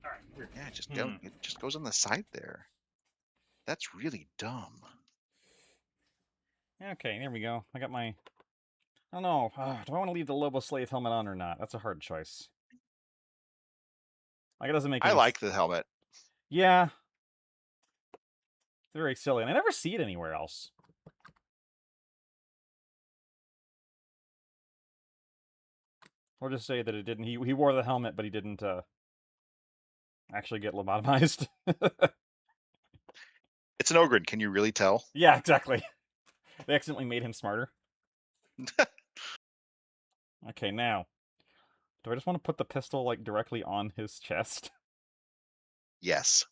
Alright, weird. Yeah, it just goes on the side there. That's really dumb. Okay, there we go. I got my I don't know. Do I want to leave the Lobo Slave helmet on or not? That's a hard choice. Like, it doesn't make I any like the helmet. Yeah. It's very silly, and I never see it anywhere else. Or just say that it didn't. He wore the helmet, but he didn't actually get lobotomized. It's an Ogren. Can you really tell? Yeah, exactly. They accidentally made him smarter. Okay, now. Do I just want to put the pistol, like, directly on his chest? Yes.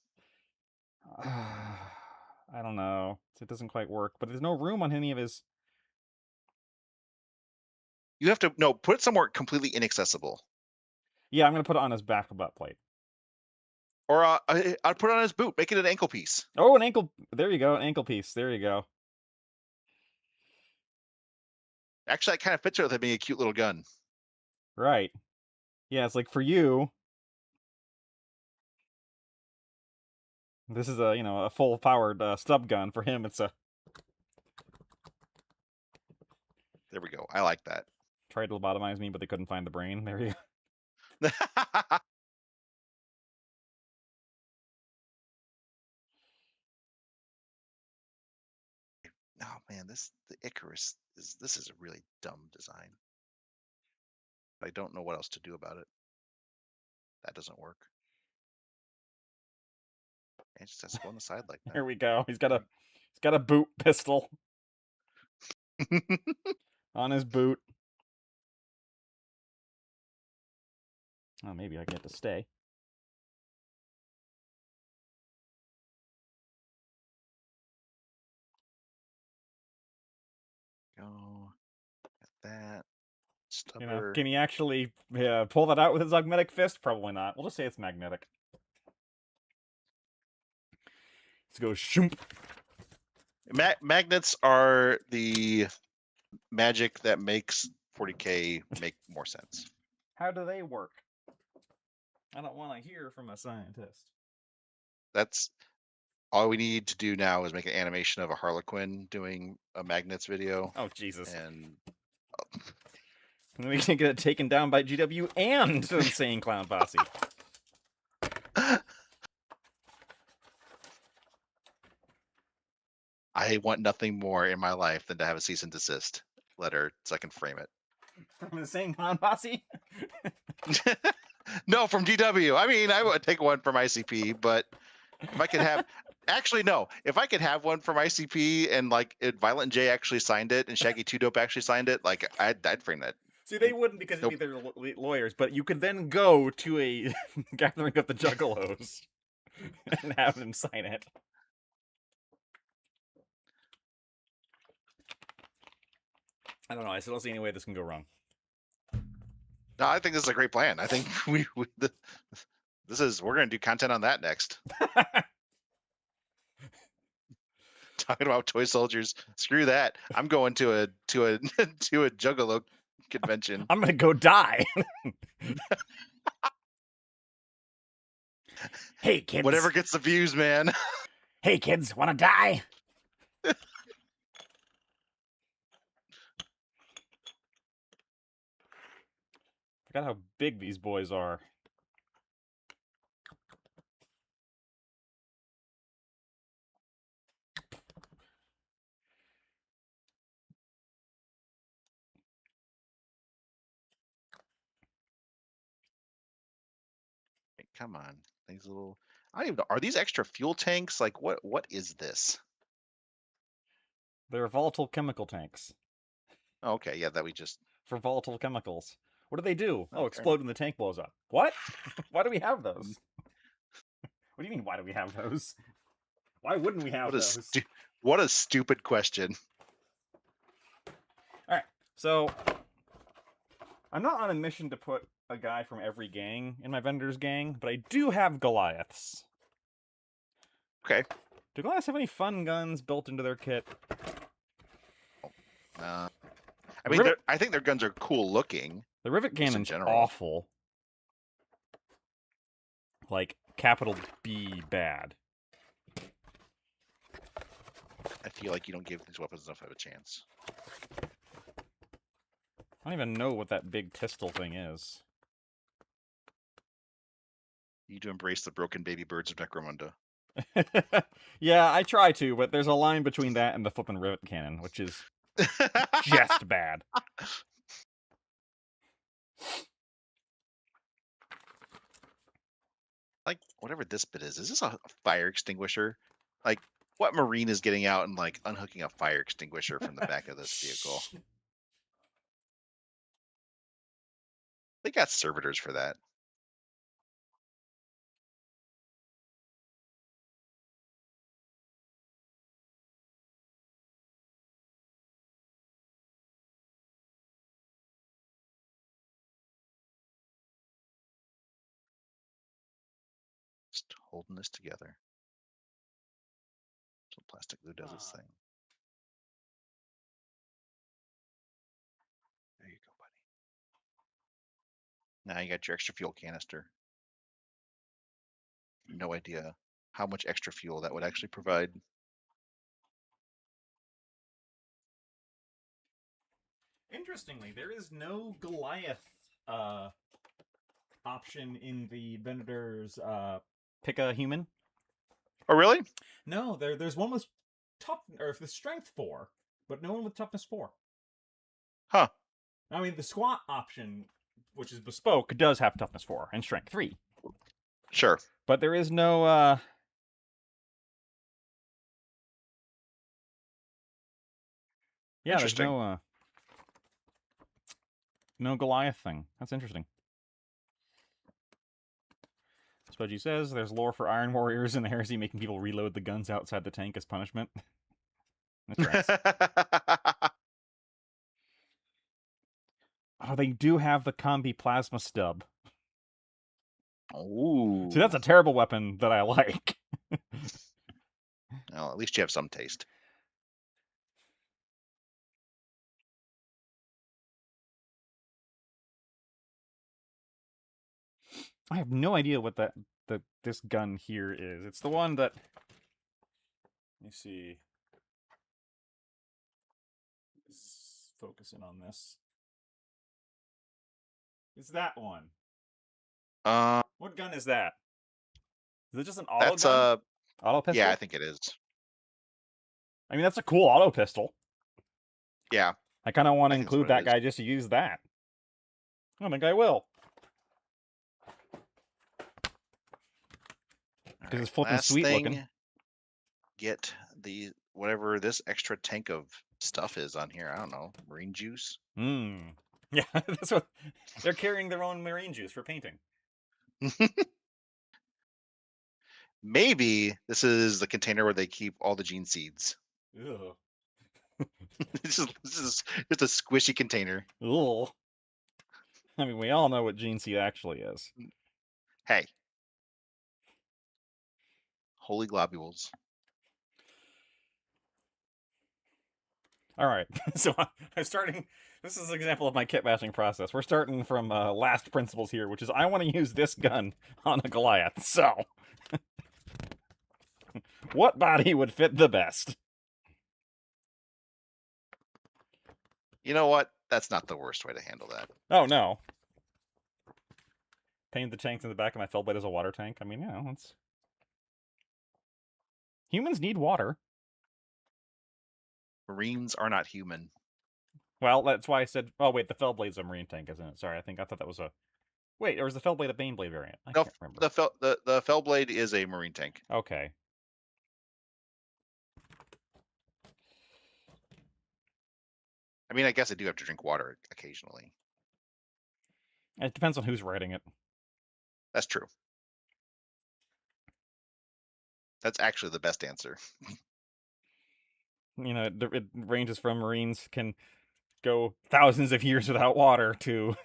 I don't know. It doesn't quite work, but there's no room on any of his... You have to put it somewhere completely inaccessible. Yeah, I'm going to put it on his back butt plate. Or I'd put it on his boot. Make it an ankle piece. Oh, an ankle... There you go, an ankle piece. There you go. Actually, that kind of fits with it being a cute little gun. Right. Yeah, it's like, for you... This is a full-powered stub gun. For him, it's a... There we go. I like that. Tried to lobotomize me, but they couldn't find the brain. There you go. Oh man, the Icarus this is a really dumb design. I don't know what else to do about it. That doesn't work. It just has to go on the side like that. Here we go. He's got a boot pistol on his boot. Oh, maybe I get to stay. Go at that. Stubber. Can he actually pull that out with his magnetic fist? Probably not. We'll just say it's magnetic. Let's go shoomp. Magnets are the magic that makes 40K make more sense. How do they work? I don't want to hear from a scientist. That's all we need to do now is make an animation of a Harlequin doing a magnets video. Oh, Jesus. And we can get it taken down by GW and the Insane Clown Posse. I want nothing more in my life than to have a cease and desist letter so I can frame it. From the Insane Clown Posse? No, from GW. I mean, I would take one from ICP, but if I could have... Actually, no. If I could have one from ICP and like Violent J actually signed it and Shaggy 2 Dope actually signed it, like I'd frame that. See, they wouldn't because it'd be their lawyers, but you could then go to a gathering of the Juggalos and have them sign it. I don't know. I still don't see any way this can go wrong. No, I think this is a great plan. I think we're gonna do content on that next. Talking about toy soldiers, screw that. I'm going to a Juggalo convention. I'm gonna go die. Hey kids. Whatever gets the views, man. Hey kids, wanna die? Forgot how big these boys are. Come on, these little... I don't even know. Are these extra fuel tanks? Like, what is this? They're volatile chemical tanks. Okay, yeah, that we just... For volatile chemicals. What do they do? Oh, explode when the tank blows up. What? Why do we have those? What do you mean, why do we have those? Why wouldn't we have those? What a stupid question. Alright, so... I'm not on a mission to put a guy from every gang in my vendor's gang, but I do have Goliaths. Okay. Do Goliaths have any fun guns built into their kit? I mean, I think their guns are cool looking. The Rivet Cannon's awful. Like, capital B bad. I feel like you don't give these weapons enough of a chance. I don't even know what that big pistol thing is. You need to embrace the broken baby birds of Necromunda. Yeah, I try to, but there's a line between that and the flippin' rivet cannon, which is just bad. Like, whatever this bit is this a fire extinguisher? Like, what Marine is getting out and, like, unhooking a fire extinguisher from the back of this vehicle? They got servitors for that. Just holding this together. So plastic glue does its thing. There you go, buddy. Now you got your extra fuel canister. No idea how much extra fuel that would actually provide. Interestingly, there is no Goliath option in the Venator's pick a human. Oh, really? No, there's one with tough or the strength 4, but no one with toughness 4. Huh. I mean, the squat option, which is bespoke, does have toughness 4 and strength 3. Sure. But there is no yeah, there's Interesting. no Goliath thing. That's interesting. Spudgy says there's lore for Iron Warriors in the Heresy making people reload the guns outside the tank as punishment. That's right. Oh, they do have the combi plasma stub. Ooh. See, that's a terrible weapon that I like. Well, at least you have some taste. I have no idea what this gun here is. It's the one that. Let me see. Let's focus in on this. It's that one. What gun is that? Is it just an auto That's gun? Auto pistol? yeah, I think it is. I mean, that's a cool auto pistol. Yeah. I kind of want to I think that's include what that it is. guy just to use that. I think I will. Because it's flipping Last sweet thing, looking. get the whatever this extra tank of stuff is on here. I don't know, marine juice. Yeah, that's what they're carrying their own marine juice for painting. Maybe this is the container where they keep all the gene seeds. Ew. this is just a squishy container. Ugh. I mean, we all know what gene seed actually is. Hey, holy globules. All right, so I'm starting. This is an example of my kit bashing process. We're starting from last principles here, which is I want to use this gun on a Goliath. So, what body would fit the best? You know what? That's not the worst way to handle that. Oh no. Paint the tanks in the back of my Fellblade as a water tank. I mean, you know, it's humans need water. Marines are not human. Well, that's why I said. Oh wait, the Fellblade's a marine tank, isn't it? Sorry, I thought that was a. Wait, or is the Fellblade a Baneblade variant? I No, can't remember. the Fellblade is a marine tank. Okay. I mean, I guess I do have to drink water occasionally. It depends on who's writing it. That's true. That's actually the best answer. You know, it ranges from Marines can go thousands of years without water to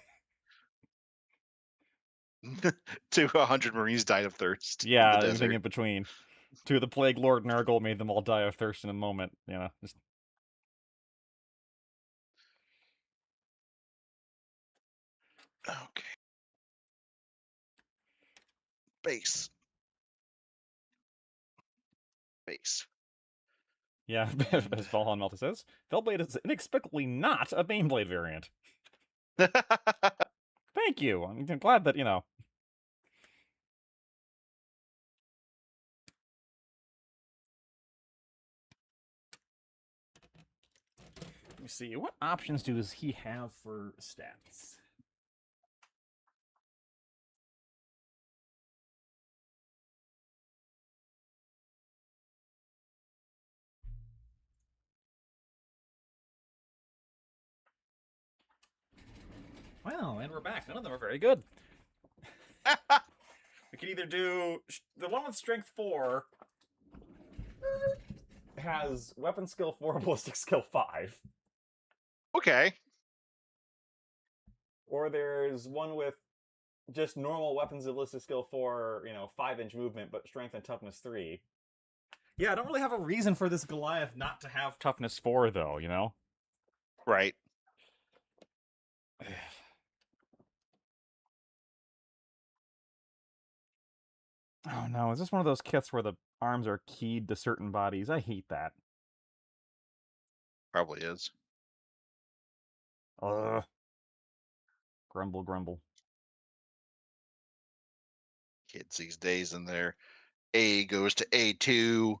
to 100 Marines died of thirst in yeah, the anything desert. in between. To the Plague Lord Nurgle made them all die of thirst in a moment. You know, just Okay. Base. Base. yeah. As Valhalla Melta says, Fellblade is inexplicably not a Baneblade variant. Thank you. I'm glad that, you know. Let me see. What options does he have for stats? Well, and we're back. None of them are very good. We could either do the one with strength 4 has weapon skill 4, ballistic skill 5. Okay. Or there's one with just normal weapons ballistic skill 4, 5-inch movement, but strength and toughness 3. Yeah, I don't really have a reason for this Goliath not to have toughness 4, though, you know? Right. Oh no, is this one of those kits where the arms are keyed to certain bodies? I hate that. Probably is. Ugh. Grumble, grumble. Kids these days and their A goes to A2,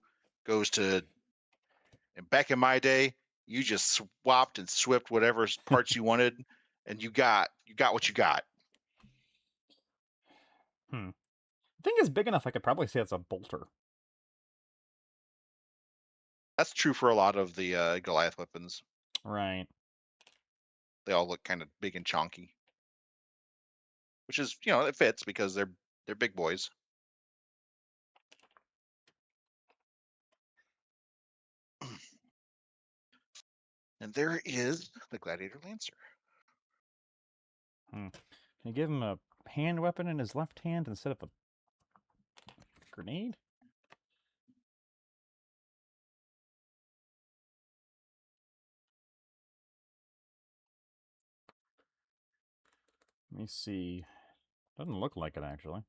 goes to. And back in my day, you just swapped and swipped whatever parts you wanted, and you got what you got. The thing is big enough, I could probably say it's a bolter. That's true for a lot of the Goliath weapons. Right. They all look kind of big and chonky, which is it fits because they're big boys. And there is the Gladiator Lancer. Can you give him a hand weapon in his left hand instead of a grenade? Let me see. Doesn't look like it, actually.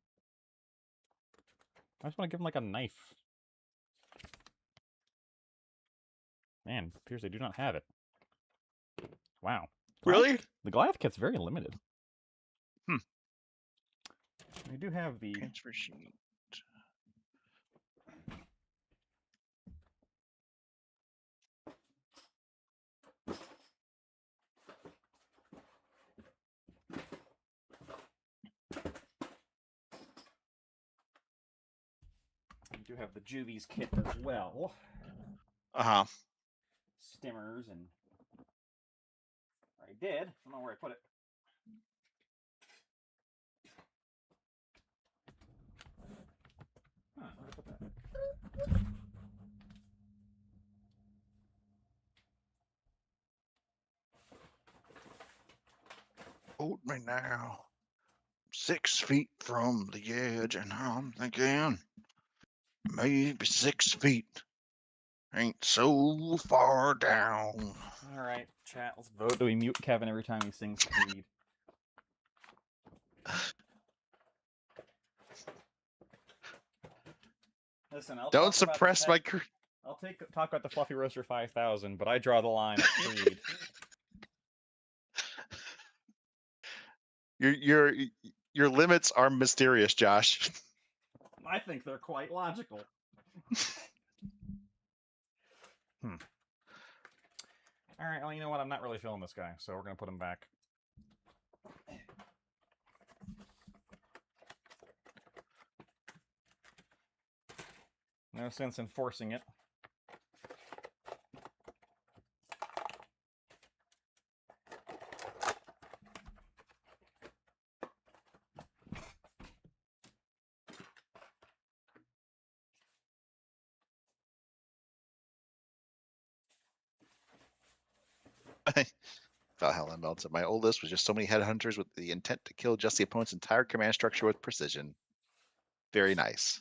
I just want to give him, like, a knife. Man, appears they do not have it. Wow. Really? The Goliath kit's very limited. Hmm. We do have the... Transfer sheet. We do have the Juvies kit as well. Uh-huh. Stimmers and... I did. I don't know where I put it. Huh, where did I put that? Hold me now. 6 feet from the edge, and I'm thinking maybe 6 feet ain't so far down. All right, chat. Let's vote. Do we mute Kevin every time he sings Creed? Listen, Don't suppress my. I'll talk about the Fluffy Roaster 5000, but I draw the line at Creed. Your limits are mysterious, Josh. I think they're quite logical. All right, well, you know what? I'm not really feeling this guy, so we're going to put him back. No sense in forcing it. Valhalla melts. My old list was just so many headhunters with the intent to kill just the opponent's entire command structure with precision. Very nice.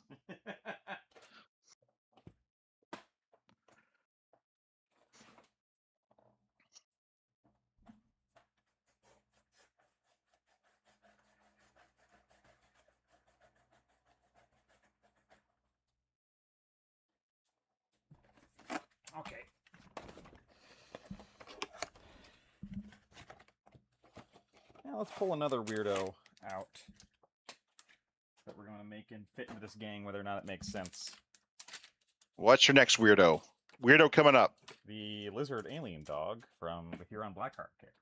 Okay. let's pull another weirdo out that we're going to make and fit into this gang, whether or not it makes sense. What's your next weirdo? Weirdo coming up. The lizard alien dog from the Huron Blackheart kit.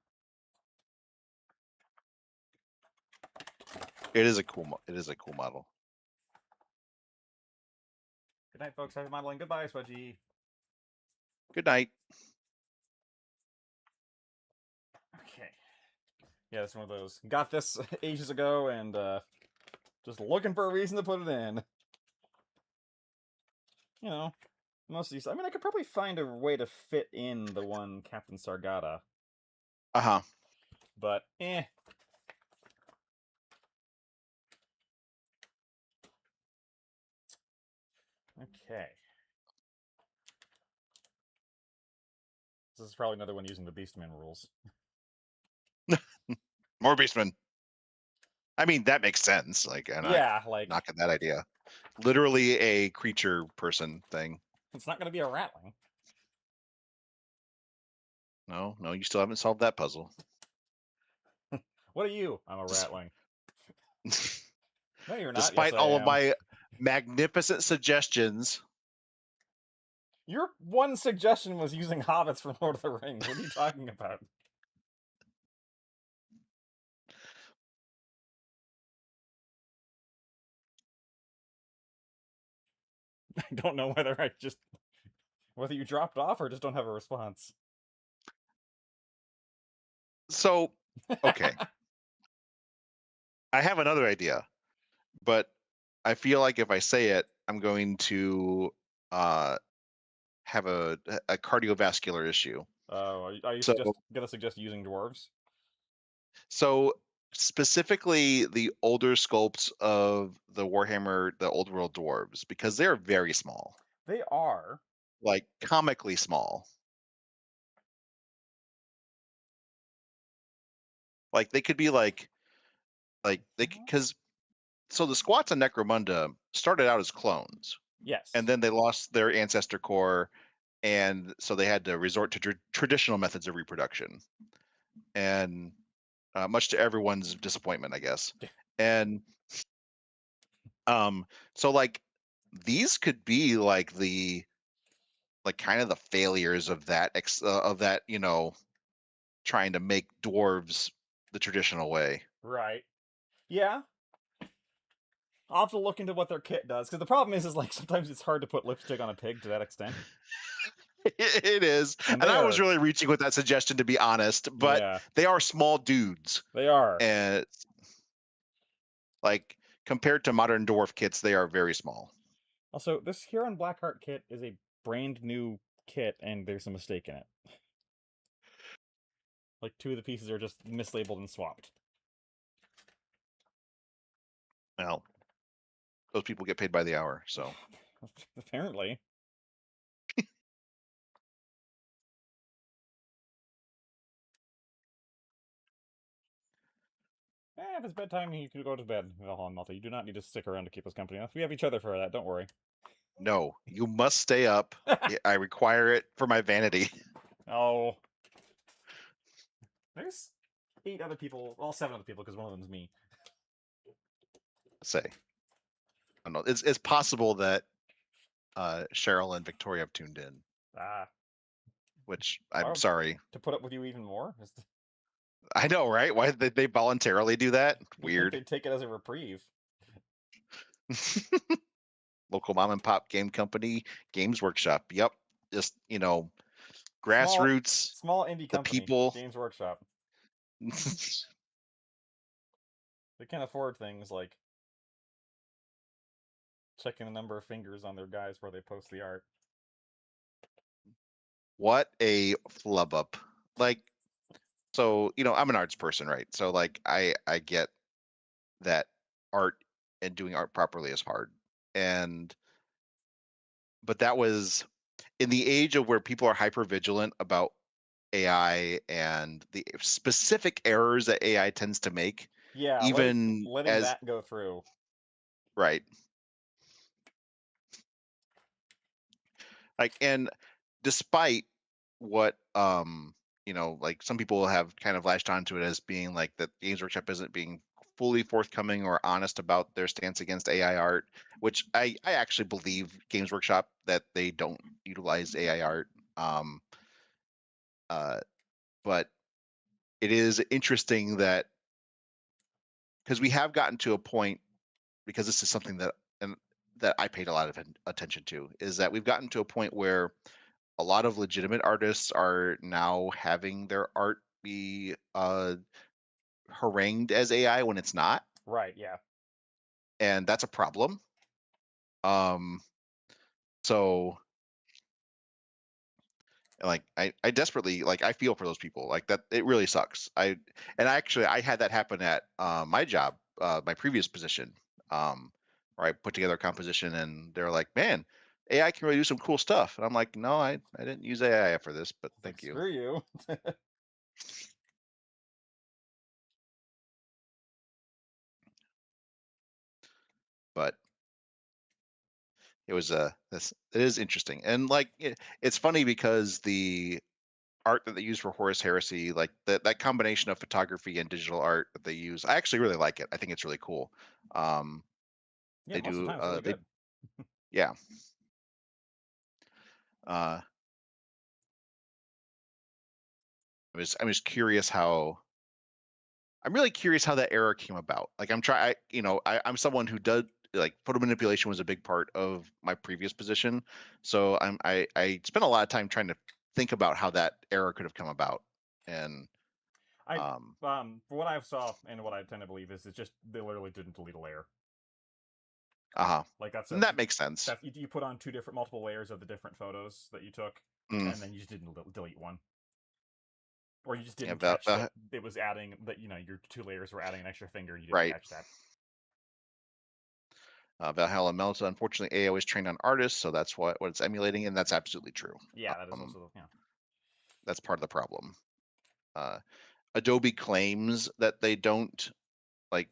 It is a cool model. Good night, folks. Happy modeling. Goodbye, Smudgy. Good night. Okay. Yeah, it's one of those. Got this ages ago and just looking for a reason to put it in. You know, most of these. I mean, I could probably find a way to fit in the one Captain Sargata, but eh. Okay. This is probably another one using the Beastman rules. More Beastmen. I mean, that makes sense. Like, I'm not like knocking that idea. Literally a creature person thing. it's not going to be a ratling. No, you still haven't solved that puzzle. What are you? I'm a ratling. No, you're not. Despite Yes, I all am. of my magnificent suggestions. Your one suggestion was using hobbits from Lord of the Rings. What are you talking about? I don't know whether you dropped off or just don't have a response. So, okay. I have another idea, but I feel like if I say it, I'm going to have a cardiovascular issue. Are you So, gonna suggest using dwarves? so specifically the older sculpts of the Warhammer, the Old World dwarves, because they're very small, They are. like comically small. Like they could be like they because so the squats and Necromunda started out as clones, Yes. and then they lost their ancestor core, and so they had to resort to traditional methods of reproduction, and much to everyone's disappointment, I guess. And so like these could be like the kind of the failures of that trying to make dwarves the traditional way. Right. Yeah. I'll have to look into what their kit does, because the problem is like sometimes it's hard to put lipstick on a pig to that extent. It is, And and they I was are. really reaching with that suggestion, to be honest, but Yeah, they are small dudes, they are. and like compared to modern dwarf kits, they are very small. Also, this Huron Blackheart kit is a brand new kit, and there's a mistake in it. Like 2 of the pieces are just mislabeled and swapped. Well, those people get paid by the hour, so Apparently. If it's bedtime, you can go to bed, Valhalla Malta. You do not need to stick around to keep us company. We have each other for that, don't worry. no, you must stay up. I require it for my vanity. Oh. There's 8 other people, well, 7 other people, because one of them's me. Say, I don't know. It's possible that Cheryl and Victoria have tuned in, Ah. which I'm Wow. sorry. To put up with you even more? I know, right? Why did they voluntarily do that? You'd think Weird. they'd take it as a reprieve. Local mom and pop game company, Games Workshop. Yep. Just, grassroots, Small indie the company, people. Games Workshop. They can't afford things like checking the number of fingers on their guys where they post the art. What a flub up. Like, so, I'm an arts person, right? So like I get that art and doing art properly is hard. But that was in the age of where people are hyper vigilant about AI and the specific errors that AI tends to make, Yeah, even letting as that go through. right. Like, and despite what like some people have kind of latched onto it as being like that Games Workshop isn't being fully forthcoming or honest about their stance against AI art, which I actually believe Games Workshop that they don't utilize AI art. Um, uh, but it is interesting that because we have gotten to a point, because this is something and that I paid a lot of attention to, is that we've gotten to a point where a lot of legitimate artists are now having their art be harangued as AI when it's not, Right. Yeah. and that's a problem. Um, so like I desperately like I feel for those people. Like that it really sucks. I had that happen at my job, my previous position, where I put together a composition and they're like, "Man, AI can really do some cool stuff." And I'm like, "No, I didn't use AI for this, but It's like, thank you." screw you. But it is interesting. And like it's funny because the art that they use for Horus Heresy, like that combination of photography and digital art that they use, I actually really like it. I think it's really cool. Um, Yeah. they Most of the do, time, it's really they good. yeah. Uh, I'm just curious how I'm really curious how that error came about. Like I'm someone who does like photo manipulation was a big part of my previous position, so I spent a lot of time trying to think about how that error could have come about, and I um, For what I saw and what I tend to believe is it's just they literally didn't delete a layer. uh-huh. Like that's And a that makes sense. that you put on two different multiple layers of the different photos that you took, Mm, and then you just didn't delete one, or you just yeah, didn't catch that that it was adding that your two layers were adding an extra finger. You didn't right. catch that. Valhalla Melta. Unfortunately, AI was trained on artists, so that's what it's emulating, and that's absolutely true. Yeah, that is Um, also that's part of the problem. Uh, Adobe claims that they don't like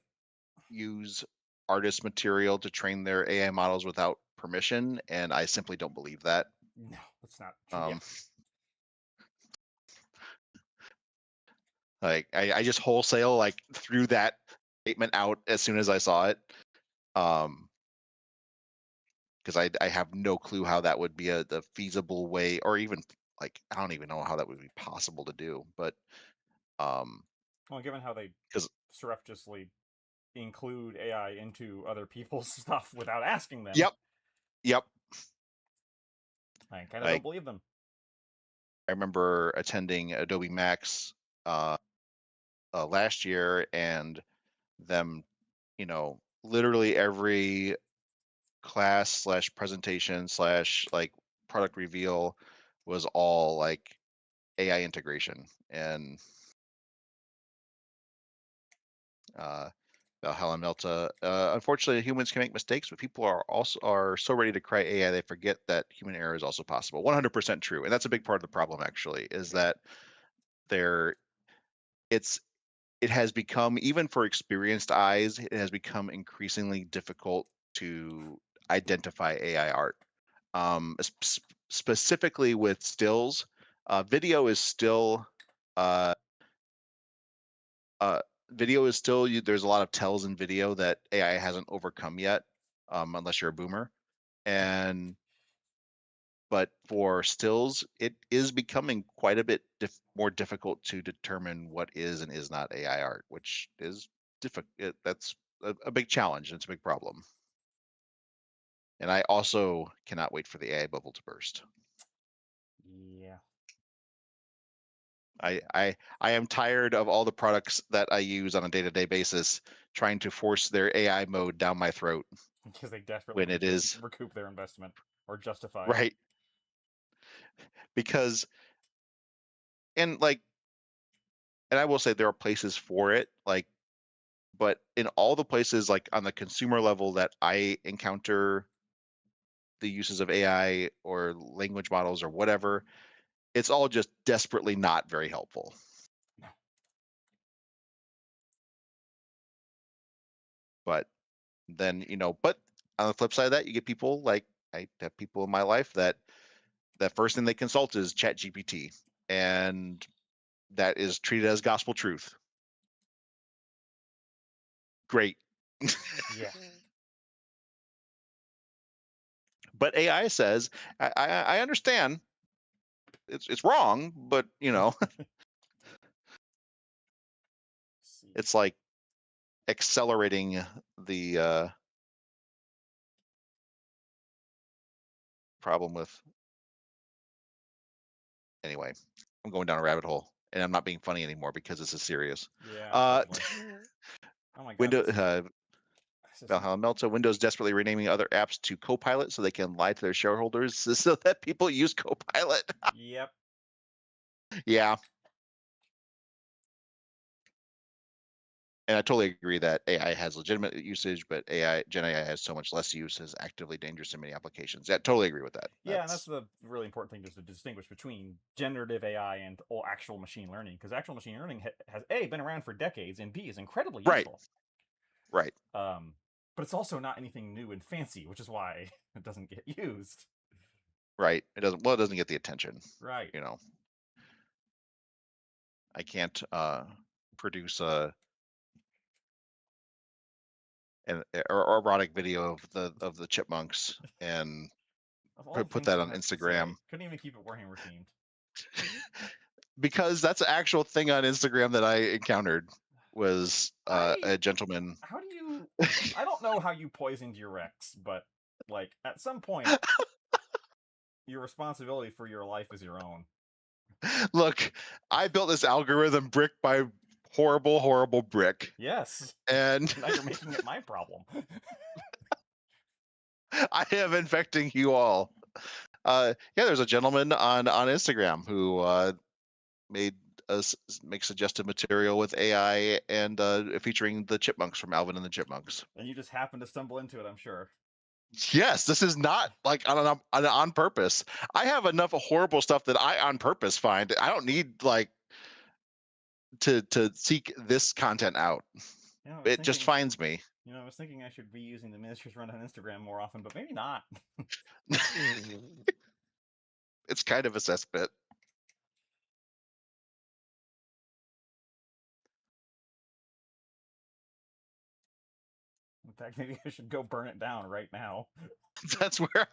use artist material to train their AI models without permission, and I simply don't believe that. no, that's not true. Yeah, Um, like I just wholesale like threw that statement out as soon as I saw it. Um, because I have no clue how that would be the feasible way, or even like I don't even know how that would be possible to do. But um, well, given how they because surreptitiously include AI into other people's stuff without asking them, yep, yep. I kind of don't Like believe them. I remember attending Adobe Max uh, last year, and them, literally every class slash presentation slash like product reveal was all like AI integration and uh, Valhalla Melta. Unfortunately, humans can make mistakes, but people are so ready to cry AI they forget that human error is also possible. 100% true, and that's a big part of the problem. Actually, is Yeah. that there it's it has become, even for experienced eyes, it has become increasingly difficult to identify AI art. Specifically with stills, video is still uh, uh, there's a lot of tells in video that AI hasn't overcome yet, unless you're a boomer. And but for stills, it is becoming quite a bit more difficult to determine what is and is not AI art, which is difficult. That's a big challenge and it's a big problem. And I also cannot wait for the AI bubble to burst. Yeah. I am tired of all the products that I use on a day-to-day basis trying to force their AI mode down my throat Because they desperately when need it to is recoup their investment or justify it. right. Because and like and I will say there are places for it, like, but in all the places like on the consumer level that I encounter the uses of AI or language models or whatever, it's all just desperately not very helpful. No. But then, but on the flip side of that, you get people like I have people in my life that the first thing they consult is Chat GPT. And that is treated as gospel truth. Great. Yeah. But AI says, I understand it's wrong, but See. it's like accelerating the problem with. Anyway, I'm going down a rabbit hole, and I'm not being funny anymore because this is serious. Yeah, Uh, unfortunately. Oh my God, Windows this is Valhalla Melta, Windows desperately renaming other apps to Copilot so they can lie to their shareholders so that people use Copilot. Yep. Yeah, and I totally agree that AI has legitimate usage, but Gen AI has so much less use, is actively dangerous in many applications. Yeah, totally agree with that. Yeah, and that's That's the really important thing, just to distinguish between generative AI and actual machine learning, because actual machine learning has A, been around for decades, and B, is incredibly right, useful. right, But it's also not anything new and fancy, which is why it doesn't get used. right. It doesn't get the attention. Right. You know, I can't produce an erotic video of the chipmunks and Of all the put things that to on have to Instagram say, couldn't even keep it Warhammer themed. because that's an actual thing on Instagram that I encountered was a gentleman. How do you? I don't know how you poisoned your ex, but like at some point, your responsibility for your life is your own. Look, I built this algorithm brick by horrible brick, Yes. and Now you're making it my problem. I am infecting you all. Yeah, there's a gentleman on Instagram who made make suggested material with AI and featuring the chipmunks from Alvin and the Chipmunks. And you just happen to stumble into it, I'm sure. Yes, this is not like on purpose. I have enough horrible stuff that I on purpose find. I don't need like to seek this content out. You know, I was It just thinking. finds me. I was thinking I should be using the Ministry's Run on Instagram more often, but maybe not. It's kind of a cesspit. In fact, maybe I should go burn it down right now. That's where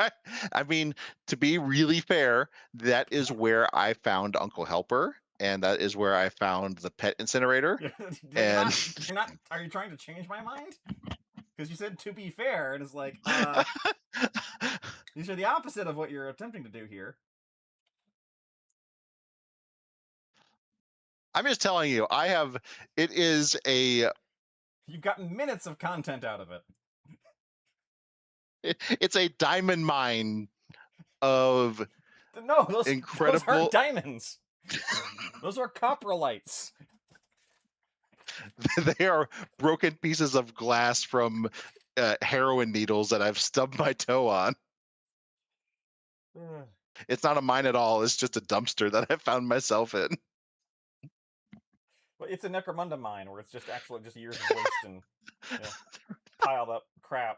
I mean, to be really fair, that is where I found Uncle Helper, and that is where I found the pet incinerator. You're And not. You're not. Are you trying to change my mind? Because you said to be fair, and it's like, these are the opposite of what you're attempting to do here. I'm just telling you, it is a You've gotten minutes of content out of it. it's a diamond mine of No, those aren't incredible. diamonds. Those are coprolites. They are broken pieces of glass from heroin needles that I've stubbed my toe on. It's not a mine at all. It's just a dumpster that I found myself in. Well, it's a Necromunda mine where it's just actually just years of waste and piled up crap.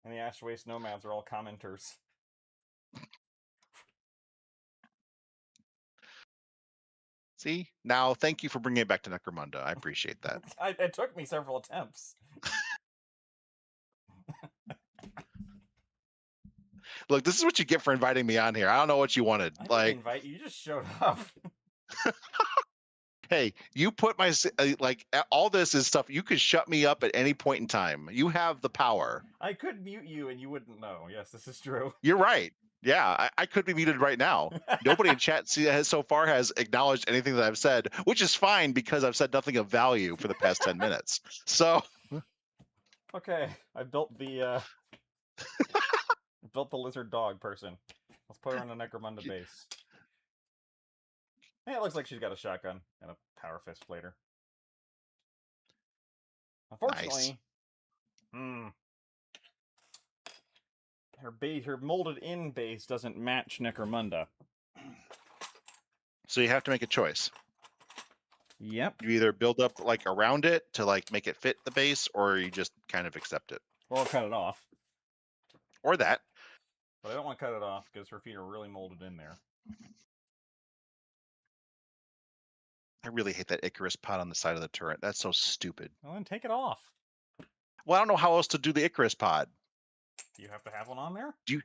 And the Ash Waste Nomads are all commenters. See? Now, thank you for bringing it back to Necromunda. I appreciate that. It took me several attempts. Look, this is what you get for inviting me on here. I don't know what you wanted. I didn't Like, invite you. You just showed up. hey, you put my all this is stuff. You could shut me up at any point in time. You have the power. I could mute you and you wouldn't know. Yes, this is true. You're right. Yeah, I could be muted right now. Nobody in chat so far has acknowledged anything that I've said, which is fine because I've said nothing of value for the past 10 minutes. So, Okay, I built the lizard dog person. Let's put her on the Necromunda base. Hey, it looks like she's got a shotgun and a power fist later. Unfortunately, her molded in base doesn't match Necromunda. so you have to make a choice. Yep. You either build up like around it to like make it fit the base, or you just kind of accept it. Or cut it off. Or that. But I don't want to cut it off because her feet are really molded in there. I really hate that Icarus pod on the side of the turret. That's so stupid. Well, then take it off. Well, I don't know how else to do the Icarus pod. Do you have to have one on there? Do you?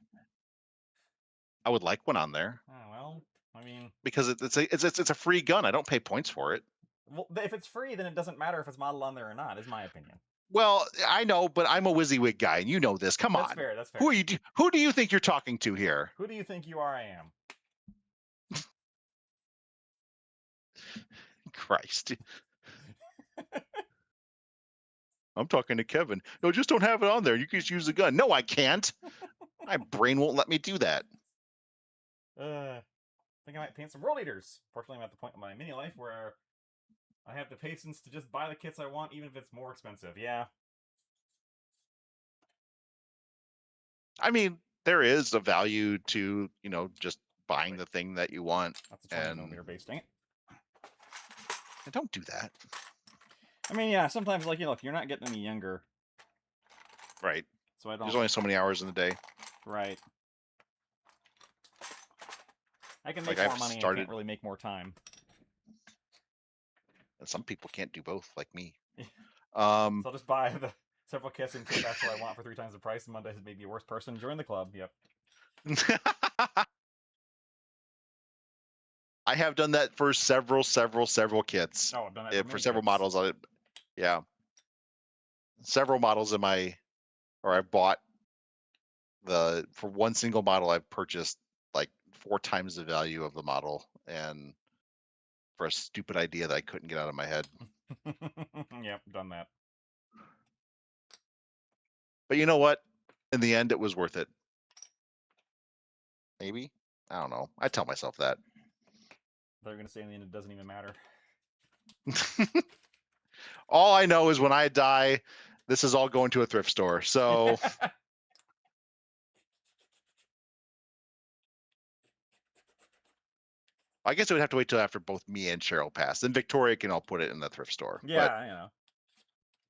I would like one on there Oh, well, I mean, because it's a free gun. I don't pay points for it. well, if it's free, then it doesn't matter if it's modeled on there or not, is my opinion. Well, I know, but I'm a WYSIWYG guy, and you know this. Come That's on. fair, that's fair. Who are you? Who do you think you're talking to here? Who do you think you are? I am. Christ. I'm talking to Kevin. No, just don't have it on there. You can just use the gun. No, I can't. My brain won't let me do that. I think I might paint some World Eaters. Fortunately, I'm at the point in my mini life where I have the patience to just buy the kits I want, even if it's more expensive. Yeah. I mean, there is a value to, just buying the thing that you want. That's a 20mm base, dang it. Don't do that. I mean, yeah, sometimes, like, look, you're not getting any younger. Right. So I don't. There's only so many hours in the day. Right. I can make more money. I can't really make more time. Some people can't do both, like me. So I'll just buy the several kits and kit that's what I want for 3 times the price. And Monday has made me a worse person. Join the club. Yep. I have done that for several kits. Oh, I've done that for several models. Yeah, several models I bought for one single model. I've purchased like 4 times the value of the model, and for a stupid idea that I couldn't get out of my head. Yep, done that. But you know what? In the end, it was worth it. Maybe. I don't know. I tell myself that. They're going to say in the end it doesn't even matter. All I know is when I die, this is all going to a thrift store. So I guess it would have to wait till after both me and Cheryl pass. Then Victoria can all put it in the thrift store. Yeah,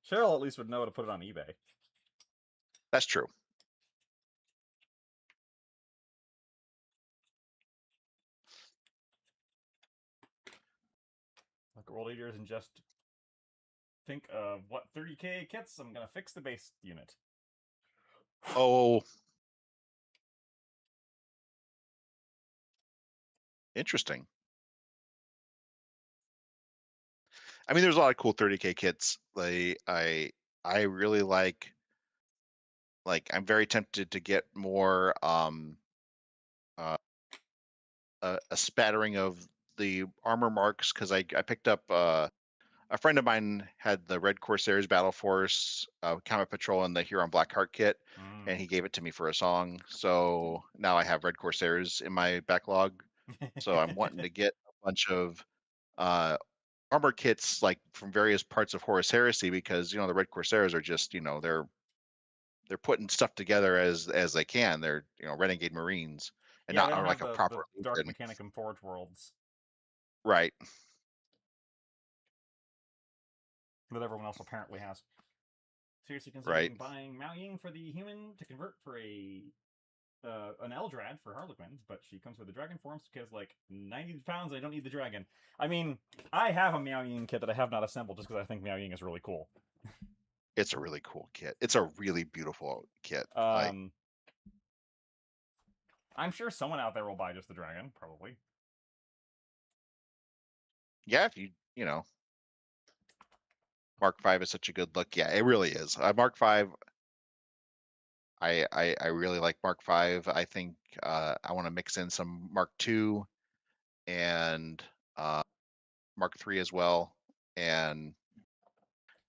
but Cheryl at least would know to put it on eBay. That's true. Like World Eaters and just think of what 30k kits I'm gonna fix the base unit. Oh, interesting. I mean, there's a lot of cool 30k kits. I really like. I'm very tempted to get more uh, a spattering of the armor marks because I picked up a friend of mine had the Red Corsairs Battle Force, Combat Patrol, and the Huron Blackheart kit, and he gave it to me for a song. So now I have Red Corsairs in my backlog. So I'm wanting to get a bunch of armor kits like from various parts of Horus Heresy because the Red Corsairs are just they're putting stuff together as they can. They're Renegade Marines and Yeah, not they don't on have like a the proper Dark Legion. Mechanicum Forge Worlds. Right. That everyone else apparently has. Seriously considering Right. buying Mao Ying for the human to convert for an Eldrad for Harlequin, but she comes with the dragon forms because like 90 pounds. I don't need the dragon. I mean, I have a Mao Ying kit that I have not assembled just because I think Mao Ying is really cool. It's a really cool kit. It's a really beautiful kit. I'm sure someone out there will buy just the dragon, probably. Yeah, if Mark V is such a good look. Yeah, it really is. Mark V. I really like Mark V. I think I want to mix in some Mark II and Mark III as well, and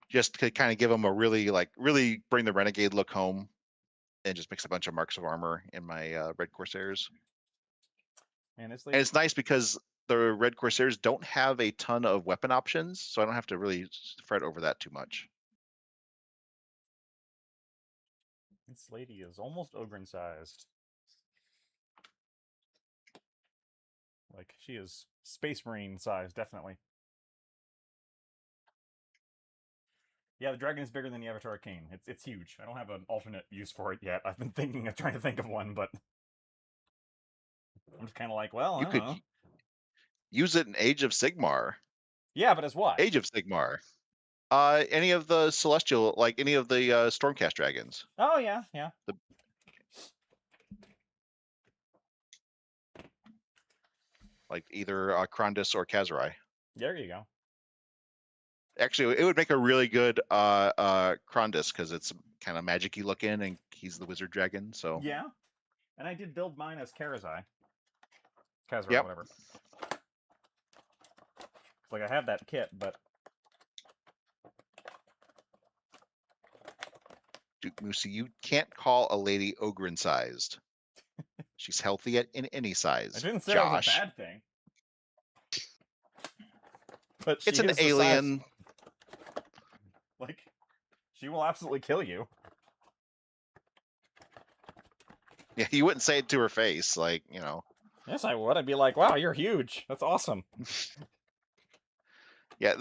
just to kind of give them a really bring the Renegade look home, and just mix a bunch of marks of armor in my Red Corsairs. And it's nice because the Red Corsairs don't have a ton of weapon options, so I don't have to really fret over that too much. This lady is almost Ogren sized. Like, she is Space Marine size, definitely. Yeah, the dragon is bigger than the Avatar Arcane. It's huge. I don't have an alternate use for it yet. I've been trying to think of one, but I'm just kind of like, well, I You don't could know. use it in Age of Sigmar. Yeah, but as what? Age of Sigmar. Any of the celestial, like any of the Stormcast dragons. Oh yeah, yeah. The, like either Krondus or Kazurai. There you go. Actually, it would make a really good Krondus because it's kind of magic-y looking, and he's the wizard dragon. So Yeah, and I did build mine as Karazai, yep. whatever. It's like I have that kit, but Duke Moosey, you can't call a lady Ogryn-sized. She's healthy in any size. I didn't say Josh. it was a bad thing. But It's an alien. Like, she will absolutely kill you. Yeah, you wouldn't say it to her face, like, you know. Yes, I would. I'd be like, "Wow, you're huge. That's awesome." Yeah,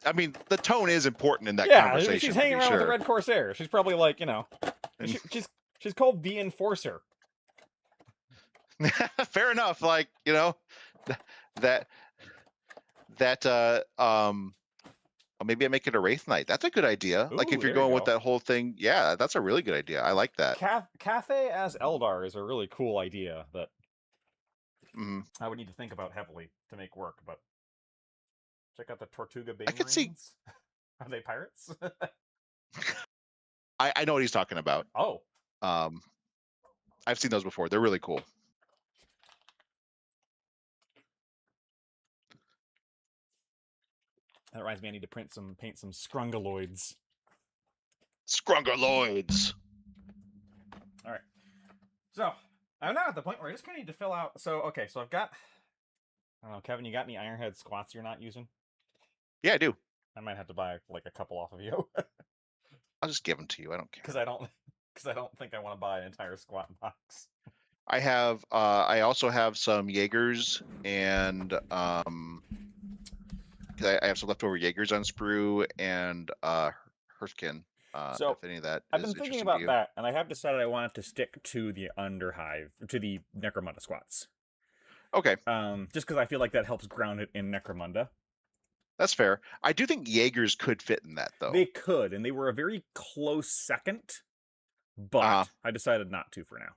I mean, the tone is important in that Yeah, conversation. she's hanging around with the sure. Red Corsair. She's probably like, you know, she's called the Enforcer. Fair enough. Like, you know, maybe I make it a Wraith Knight. That's a good idea. Ooh, like if you're there you going with go. that whole thing, yeah, that's a really good idea. I like that. Cathay as Eldar is a really cool idea that Mhm. I would need to think about heavily to make work, but check out the Tortuga Bane I could see. Marines. Are they pirates? I know what he's talking about. Oh, I've seen those before. They're really cool. that reminds me. I need to paint some Scrungaloids. Scrungaloids. All right. So I'm now at the point where I just kind of need to fill out. So okay, so I've got. I don't know, Kevin. You got any Ironhead squats you're not using? Yeah, I do. I might have to buy like a couple off of you. I'll just give them to you. I don't care. Because I don't think I want to buy an entire squat box. I have. I also have some Jaegers and I have some leftover Jaegers on sprue and Hearthkin. So if any of that I've is been thinking interesting about to you. that, and I have decided I want it to stick to the Underhive, to the Necromunda squats. Okay. Just because I feel like that helps ground it in Necromunda. That's fair. I do think Jaegers could fit in that, though. They could, and they were a very close second, but I decided not to for now.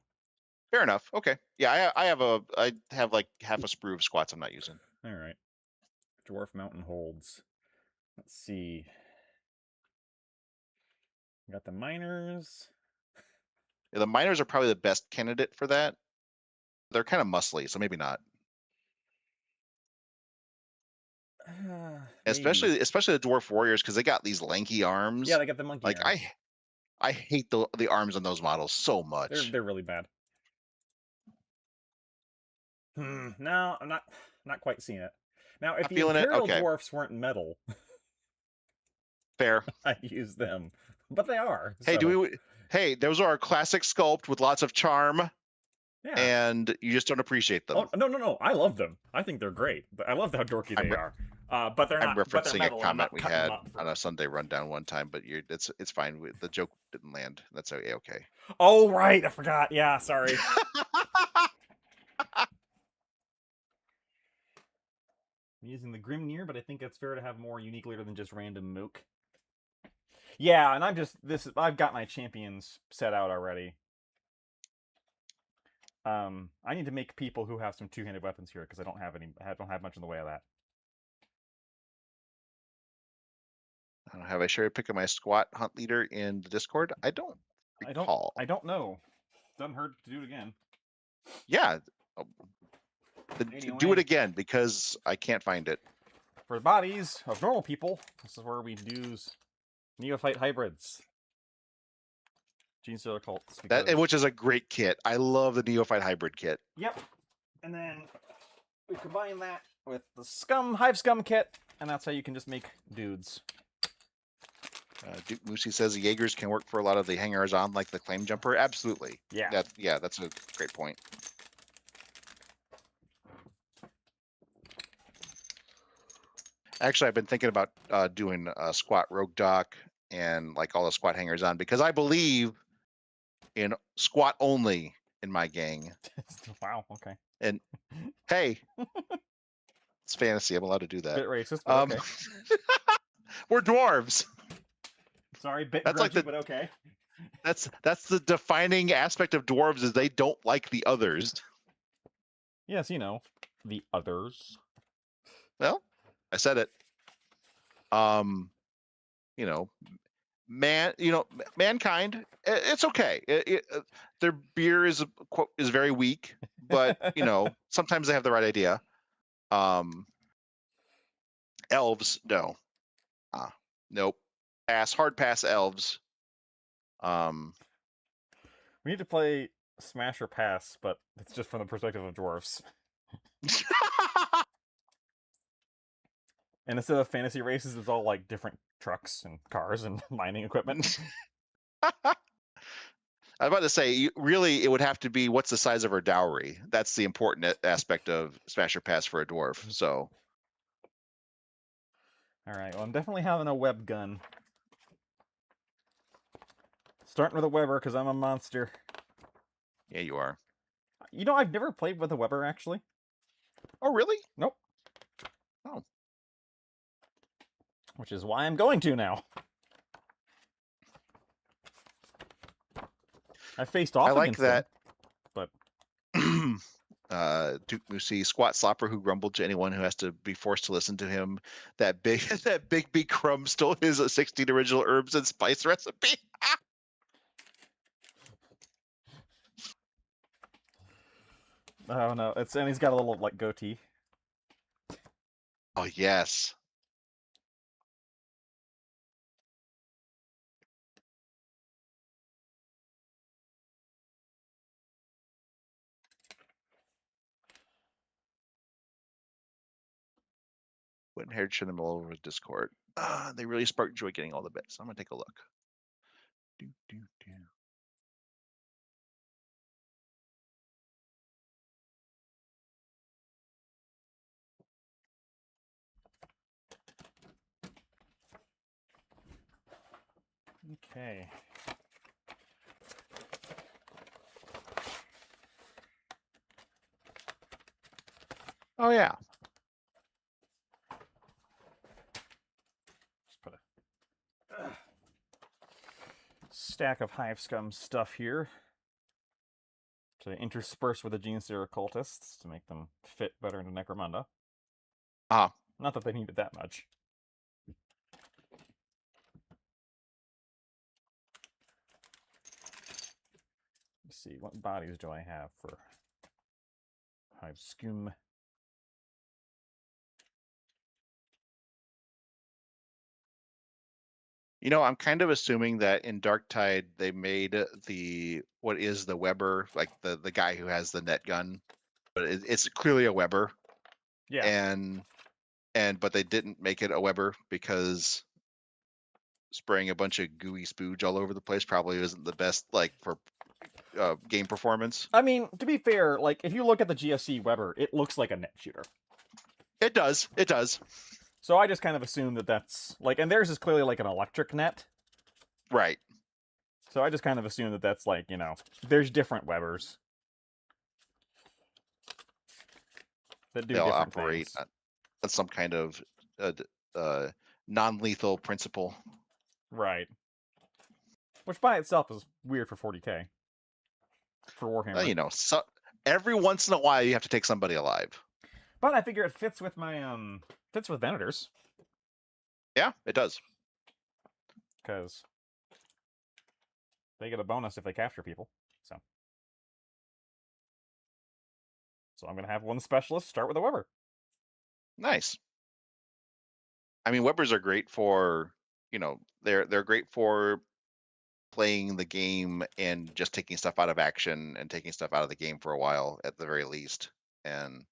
Fair enough. Okay. Yeah, I have like half a sprue of squats I'm not using. All right. Dwarf Mountain holds. Let's see. We got the miners. Yeah, the miners are probably the best candidate for that. They're kind of muscly, so maybe not. Especially the dwarf warriors, because they got these lanky arms. Yeah, they got the monkey arms. I hate the arms on those models so much. They're really bad. No, I'm not quite seeing it. Now, if the Imperial dwarfs weren't metal, fair, I'd use them. But they are. Hey, so. Hey, those are a classic sculpt with lots of charm. Yeah. And you just don't appreciate them. Oh, no. I love them. I think they're great. I love how dorky they are. But they're not. I'm referencing a comment we had on a Sunday rundown one time, but it's fine. The joke didn't land. That's okay. Oh right, I forgot. Yeah, sorry. I'm using the Grimnir, but I think it's fair to have more unique leader than just random mook. Yeah, and I've got my champions set out already. I need to make people who have some two-handed weapons here because I don't have much in the way of that. Have I shared a pic of my squat hunt leader in the Discord? I don't recall. I don't know. Doesn't hurt to do it again. Yeah. Anyway. Do it again because I can't find it. For the bodies of normal people, this is where we use neophyte hybrids. Genestealer cults. Which is a great kit. I love the neophyte hybrid kit. Yep. And then we combine that with the hive scum kit, and that's how you can just make dudes. Duke Moosey says the Jaegers can work for a lot of the hangers on, like the claim jumper. Absolutely. Yeah. That's a great point. Actually, I've been thinking about doing a squat rogue dock and like all the squat hangers on because I believe in squat only in my gang. Wow. Okay. And hey, it's fantasy. I'm allowed to do that. Bit racist, but Um, okay. we're dwarves. Sorry, bit That's like grudgy, the but okay. that's the defining aspect of dwarves is they don't like the others. Yes, the others. Well, I said it. Um, you know, mankind. It's okay. Their beer is very weak, but sometimes they have the right idea. Um, elves, no, ah, nope, hard pass elves. Um, We need to play Smash or Pass, but it's just from the perspective of dwarves. And instead of fantasy races, it's all like different trucks and cars and mining equipment. I'm about to say, really, it would have to be what's the size of her dowry. That's the important aspect of Smasher Pass for a dwarf. So, Alright, well, I'm definitely having a web gun. Starting with a Weber, because I'm a monster. yeah, you are. I've never played with a Weber, actually. Oh, really? Nope. Oh, Which is why I'm going to now. I faced I off like against them, that. but Duke Moosey, squat slopper who grumbled to anyone who has to be forced to listen to him. That big that Big B Crumb stole his 16 original herbs and spice recipe. oh no, and he's got a little like goatee. Oh yes. Went and shared them all over Discord. They really sparked joy getting all the bits. I'm gonna take a look. Do, do, do. Okay. Oh yeah. Just put a stack of Hive Scum stuff here to intersperse with the Genestealer cultists to make them fit better into Necromunda. Ah, Not that they need it that much. Let's see, what bodies do I have for Hive Scum? I'm kind of assuming that in Darktide they made what is the Weber, like the guy who has the net gun, but it's clearly a Weber, Yeah. but they didn't make it a Weber because spraying a bunch of gooey spooge all over the place probably isn't the best for game performance. I mean, to be fair, like if you look at the GSC Weber, it looks like a net shooter. It does. It does. So I just kind of assume that that's like, and theirs is clearly like an electric net. Right. So I just kind of assume that that's like, there's different Webers that do They'll different operate things. on some kind of non-lethal principle. Right. Which by itself is weird for 40k. For Warhammer. Well, so every once in a while you have to take somebody alive. But I figure it fits with my fits with Venators. Yeah, it does. Because they get a bonus if they capture people. So I'm gonna have one specialist start with a Weber. Nice. I mean, Webers are great for, they're great for playing the game and just taking stuff out of action and taking stuff out of the game for a while at the very least. And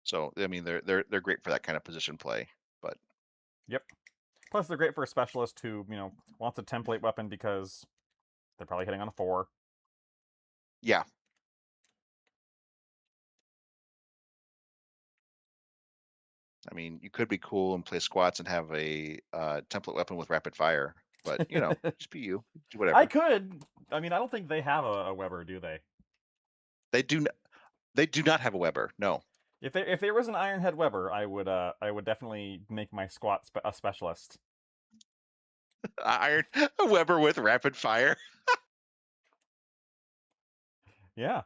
so, I mean, they're great for that kind of position play. But Yep. Plus they're great for a specialist who, wants a template weapon because they're probably hitting on a 4. yeah, I mean, you could be cool and play squats and have a template weapon with rapid fire. But just be you. Do I whatever. could. I mean, I don't think they have a Weber, do they? They do. They do not have a Weber. No. If there was an Ironhead Weber, I would definitely make my squat a specialist. Iron a Weber with rapid fire. Yeah,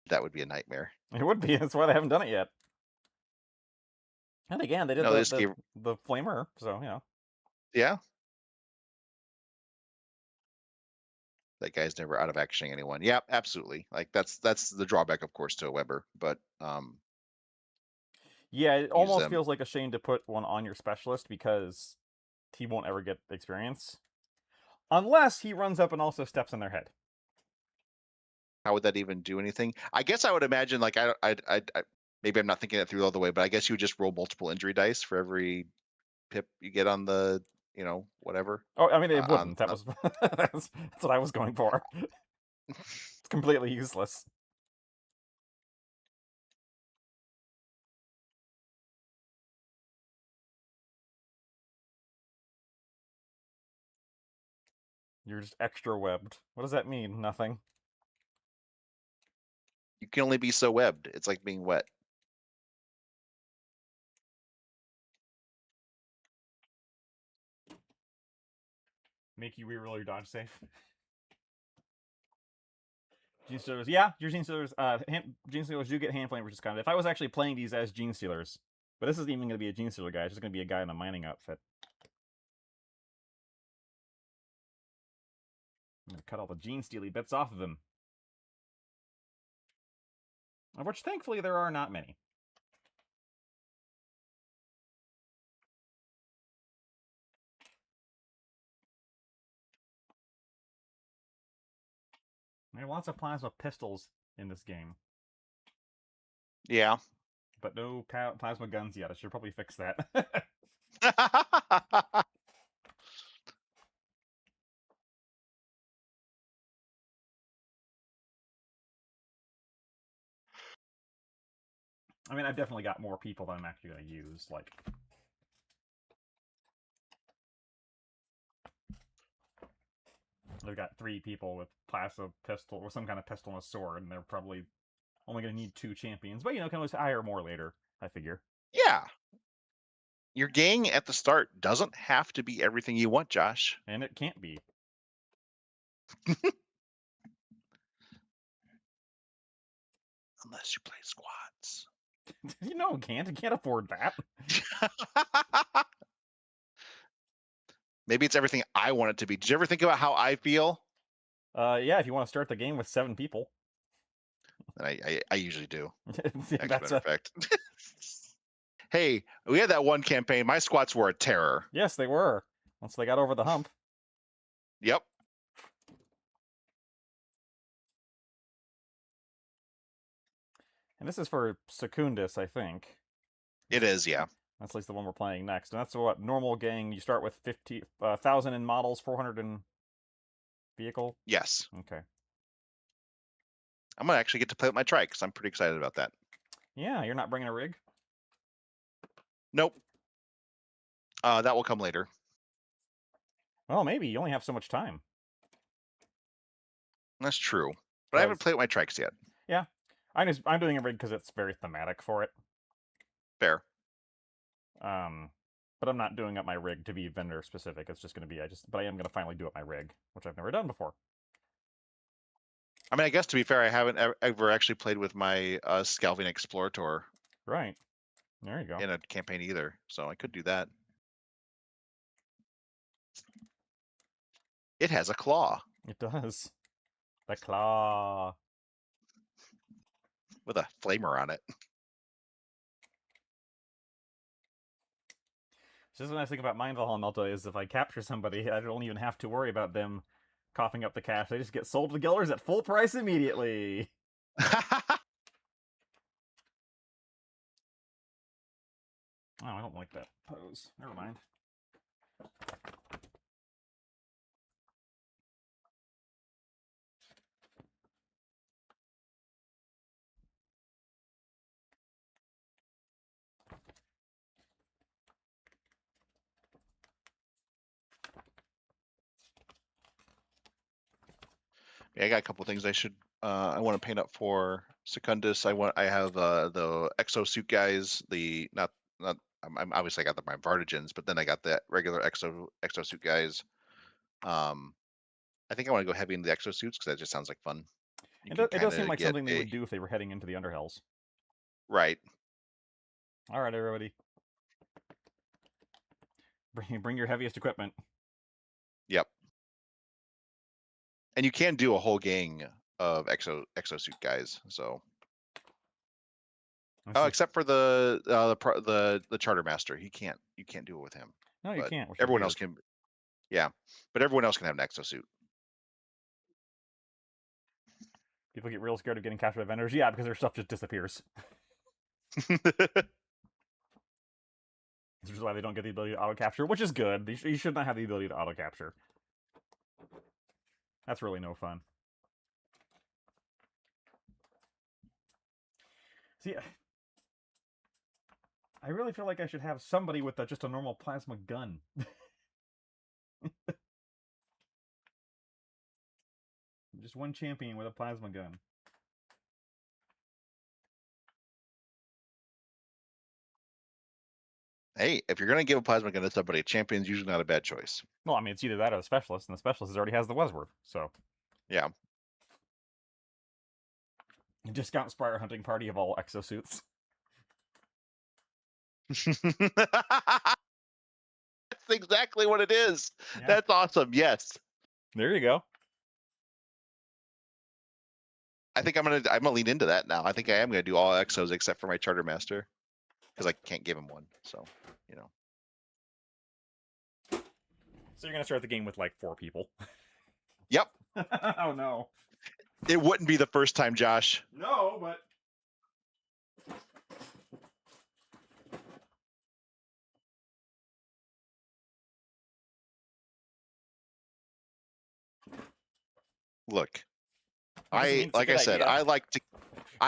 That would be a nightmare. it would be. That's why they haven't done it yet. And again, they did No, they just gave. the flamer, so Yeah. That guy's never out of actioning anyone. Yeah, absolutely. Like that's the drawback, of course, to a Weber. But Yeah, it use almost them. feels like a shame to put one on your specialist because he won't ever get experience unless he runs up and also steps on their head. How would that even do anything? I guess I would imagine like maybe I'm not thinking it through all the way, but I guess you would just roll multiple injury dice for every pip you get on the whatever Oh, I mean, it on. wouldn't. That was that's what I was going for. It's completely useless. You're just extra webbed. What does that mean? Nothing. You can only be so webbed. It's like being wet. Make you reroll your dodge safe. Gene Stealers, yeah, your Gene Stealers, Gene Stealers do get hand flame, which is kind of. If I was actually playing these as Gene Stealers, but this isn't even going to be a Gene Stealer guy. It's just going to be a guy in a mining outfit. I'm going to cut all the Gene Stealy bits off of him. Of which, thankfully, there are not many. There are lots of plasma pistols in this game, Yeah. but no plasma guns yet. I should probably fix that. I mean, I've definitely got more people than I'm actually going to use. Like, I've got 3 people with plasma pistol or some kind of pistol and a sword, and they're probably only going to need 2 champions. But can always hire more later. I figure. Yeah. Your gang at the start doesn't have to be everything you want, Josh. And it can't be. Unless you play squats. It can't. It can't afford that. Maybe it's everything I want it to be. Did you ever think about how I feel? Yeah, if you want to start the game with 7 people. I usually do. That's Matter of fact. Hey, we had that one campaign. My squats were a terror. Yes, they were. Once they got over the hump. Yep. And this is for Secundus, I think. It is, yeah. That's at least the one we're playing next. And that's what normal gang. You start with 1,000 in models, 400 in vehicle. Yes. Okay. I'm gonna actually get to play with my trike because I'm pretty excited about that. Yeah, you're not bringing a rig. Nope. That will come later. Well, maybe you only have so much time. That's true, but I haven't played with my trikes yet. Yeah, I'm doing a rig because it's very thematic for it. Fair. But I'm not doing up my rig to be vendor specific. It's just going to be but I am going to finally do up my rig, which I've never done before. I mean, I guess to be fair, I haven't ever actually played with my Scalving Explorator. Right. There you go. In a campaign either, so I could do that. It has a claw. It does. The claw. With a flamer on it. Just the nice thing about Mindvalhalla Melta is if I capture somebody, I don't even have to worry about them coughing up the cash. They just get sold to the Guilders at full price immediately. Oh, I don't like that pose. Never mind. Yeah, I got a couple things I should. I want to paint up for Secundus. I have the exosuit guys. The not. I'm obviously I got my Vartigens, but then I got the regular exosuit guys. I think I want to go heavy into the exosuits because that just sounds like fun. You can It does kind seem of like get something they a would do if they were heading into the Underhells. right. All right, everybody, bring your heaviest equipment. Yep. And you can do a whole gang of exosuit guys. So, except for the charter master, you can't do it with him. No, you But can't, which is everyone else weird. can. Yeah, but everyone else can have an exosuit. People get real scared of getting captured by vendors. Yeah, because their stuff just disappears. This is why they don't get the ability to auto capture, which is good. You should not have the ability to auto capture. That's really no fun. See, I really feel like I should have somebody with just a normal plasma gun. Just one champion with a plasma gun. Hey, if you're gonna give a plasma gun to somebody, a champion's usually not a bad choice. Well, I mean, it's either that or a specialist, and the specialist already has the Wesworth, so. Yeah. Discount Spire hunting party of all exosuits. That's exactly what it is. Yeah. That's awesome. Yes. There you go. I think I'm gonna lean into that now. I think I am gonna do all exos except for my charter master because I can't give him one. So, you know. So you're gonna start the game with like 4 people. Yep. Oh no. It wouldn't be the first time, Josh. No, but look, I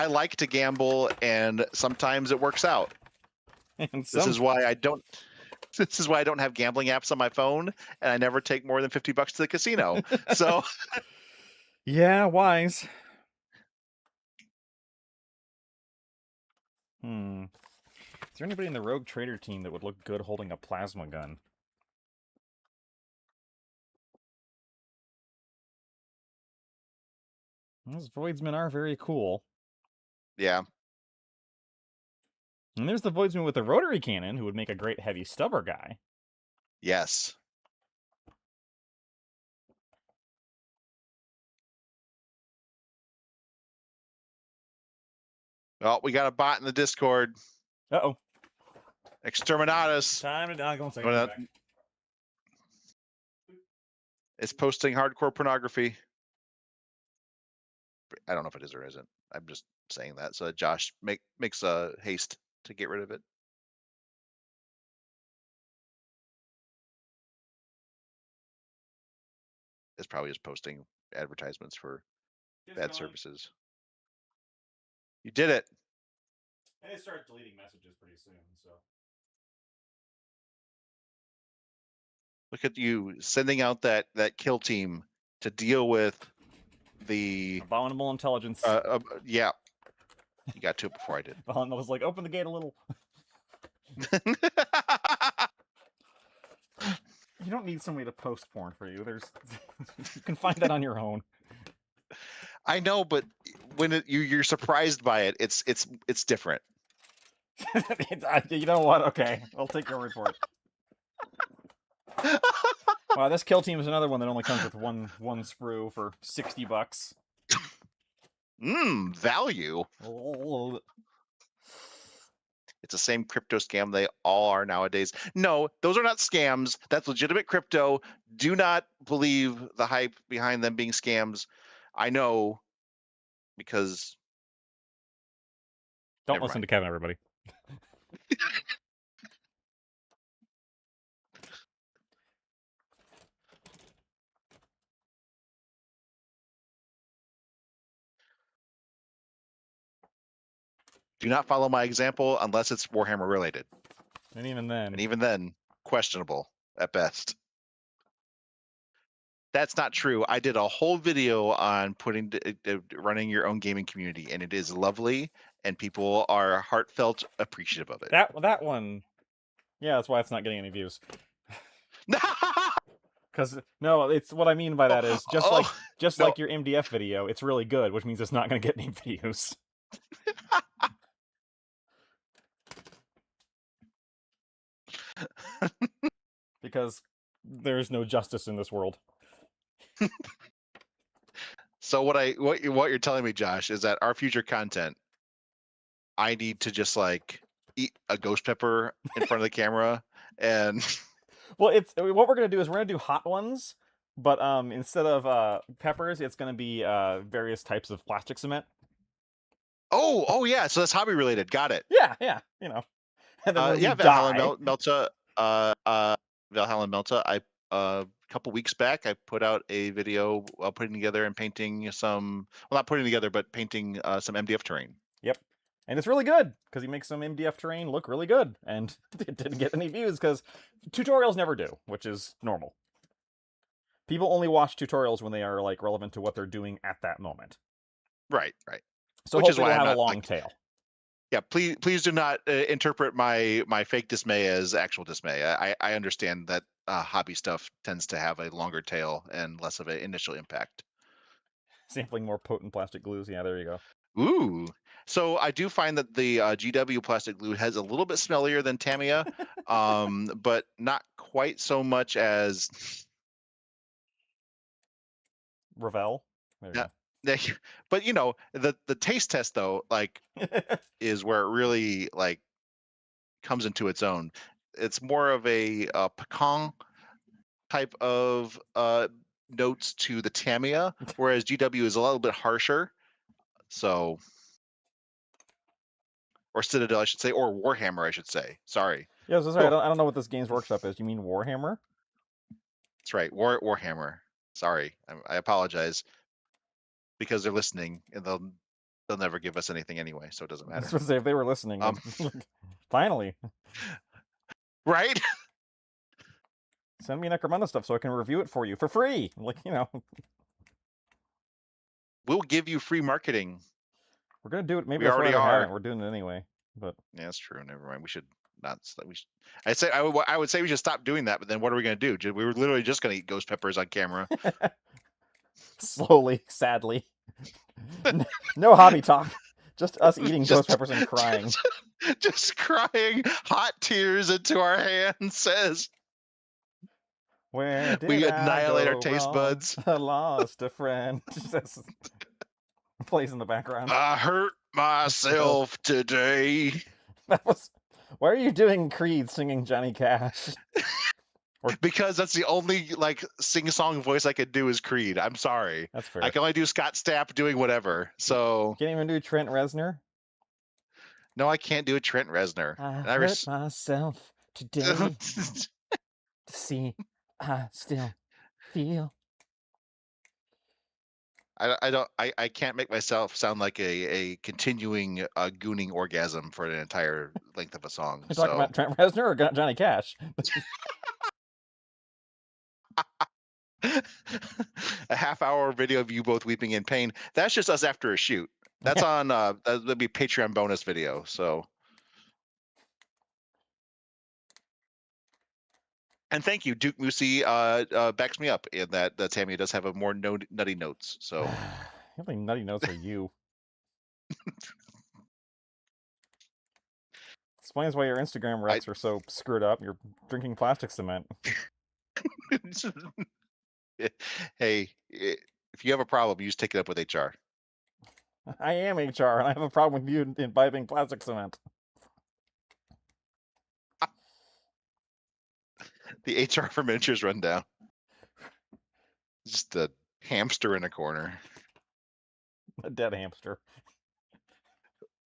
like to gamble, and sometimes it works out. This is why I don't have gambling apps on my phone, and I never take more than $50 to the casino. So yeah, wise. Is there anybody in the Rogue Trader team that would look good holding a plasma gun? Those Voidsmen are very cool. Yeah. And there's the Voidsman with the rotary cannon, who would make a great heavy stubber guy. Yes. Well, we got a bot in the Discord. Uh-oh. Exterminatus. Time to go and It's posting hardcore pornography. I don't know if it is or isn't. I'm just saying that so that Josh makes a haste to get rid of it. It's probably just posting advertisements for bad services. You did it. And they start deleting messages pretty soon, so. Look at you sending out that kill team to deal with the abominable intelligence. Yeah. You got to it before I did. I was like, open the gate a little. You don't need somebody to post porn for you. You can find that on your own. I know, but when you're surprised by it, it's different. You know what? Okay, I'll take your word for it. Wow, this kill team is another one that only comes with one sprue for $60. Value. Oh. It's the same crypto scam they all are nowadays. No, those are not scams. That's legitimate crypto. Do not believe the hype behind them being scams. I know because don't listen to Kevin, everybody. Do not follow my example unless it's Warhammer related. And even then, questionable at best. That's not true. I did a whole video on running your own gaming community, and it is lovely, and people are heartfelt appreciative of it. That one, yeah, that's why it's not getting any views. Because no, it's what I mean by that is just no. like your MDF video, it's really good, which means it's not going to get any views. Because there's no justice in this world. So what you're telling me, Josh, is that our future content, I need to just like eat a ghost pepper in front of the camera and Well, it's what we're gonna do is we're gonna do hot ones, but instead of peppers, it's gonna be various types of plastic cement. oh yeah, so that's hobby related. Got it. Yeah, you know. And then when we Valhalla die, Melta, Valhalla Melta. A couple weeks back, I put out a video putting together and painting some. Well, not putting together, but painting some MDF terrain. yep. And it's really good because he makes some MDF terrain look really good, and it didn't get any views because tutorials never do, which is normal. People only watch tutorials when they are like relevant to what they're doing at that moment. Right. So Which is hopefully why we'll I'm have not a long like, tail. yeah, please do not interpret my fake dismay as actual dismay. I understand that hobby stuff tends to have a longer tail and less of an initial impact. Sampling more potent plastic glues. Yeah, there you go. Ooh. So I do find that the GW plastic glue has a little bit smellier than Tamiya, but not quite so much as Ravel. There you but you know, the taste test though, like, go. is where it really like comes into its own. It's more of a pecan type of notes to the Tamiya, whereas GW is a little bit harsher. So, or Citadel, I should say, or Warhammer, I should say. Sorry. Yeah, so sorry, Cool. I don't know what this Games Workshop is. You mean Warhammer? That's right. Warhammer. Sorry. I apologize because they're listening and they'll never give us anything anyway, so it doesn't I was matter. supposed to say if they were listening, Um, finally, right? send me Necromunda stuff so I can review it for you for free. Like, you know, We'll give you free marketing. we're gonna do it. Maybe We that's why already they are. haven't. We're doing it anyway. But Yeah, that's true. Never mind. We should not. We should, I would say we should stop doing that. But then what are we going to do? We were literally just going to eat ghost peppers on camera. slowly, sadly, no hobby talk. Just us eating ghost peppers and crying. Just crying hot tears into our hands says, Where did we I annihilate go our taste wrong? buds. I lost a friend. Just plays in the background. I hurt myself today. That was. Why are you doing Creed singing Johnny Cash? Because that's the only like sing-song voice I could do is Creed. I'm sorry. That's fair. I can only do Scott Stapp doing whatever. So Can't even do Trent Reznor. no, I can't do a Trent Reznor. I hurt myself today to see I still feel. I can't make myself sound like a continuing gooning orgasm for an entire length of a song. You're talking about Trent Reznor or Johnny Cash? A half-hour video of you both weeping in pain. That's just us after a shoot. That's on that'll be Patreon bonus video. So, and thank you, Duke Moosey backs me up in that Tammy does have a more nutty notes. So How many nutty notes are you? Explains why your Instagram recs are so screwed up. You're drinking plastic cement. hey, if you have a problem, you just take it up with HR. I am HR, and I have a problem with you imbibing plastic cement. The HR for miniatures rundown. Just a hamster in a corner. A dead hamster.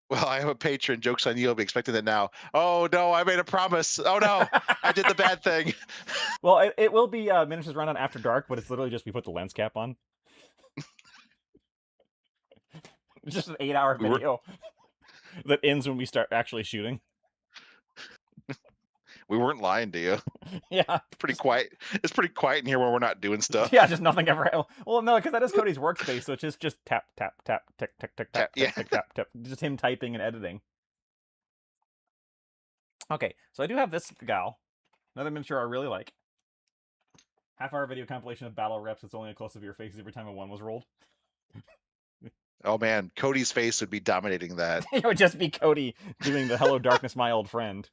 Well, I have a patron. Joke's on you. I'll be expecting that now. Oh no, I made a promise. Oh no, I did the bad thing. Well, it will be miniatures rundown after dark, but it's literally just we put the lens cap on. It's just an 8-hour video that ends when we start actually shooting. We weren't lying to you. Yeah. Pretty quiet. It's pretty quiet in here when we're not doing stuff. Yeah, just nothing ever. Well, no, because that is Cody's workspace, so it's just tap, tap, tap, tick, tick, tick, tap, Yeah. tick, tick, tap, tap. Just him typing and editing. Okay, so I do have this gal. Another miniature I really like. Half-hour video compilation of battle reps. It's only a close-up of your face every time a 1 was rolled. Oh man, Cody's face would be dominating that. It would just be Cody doing the "Hello, darkness, my old friend."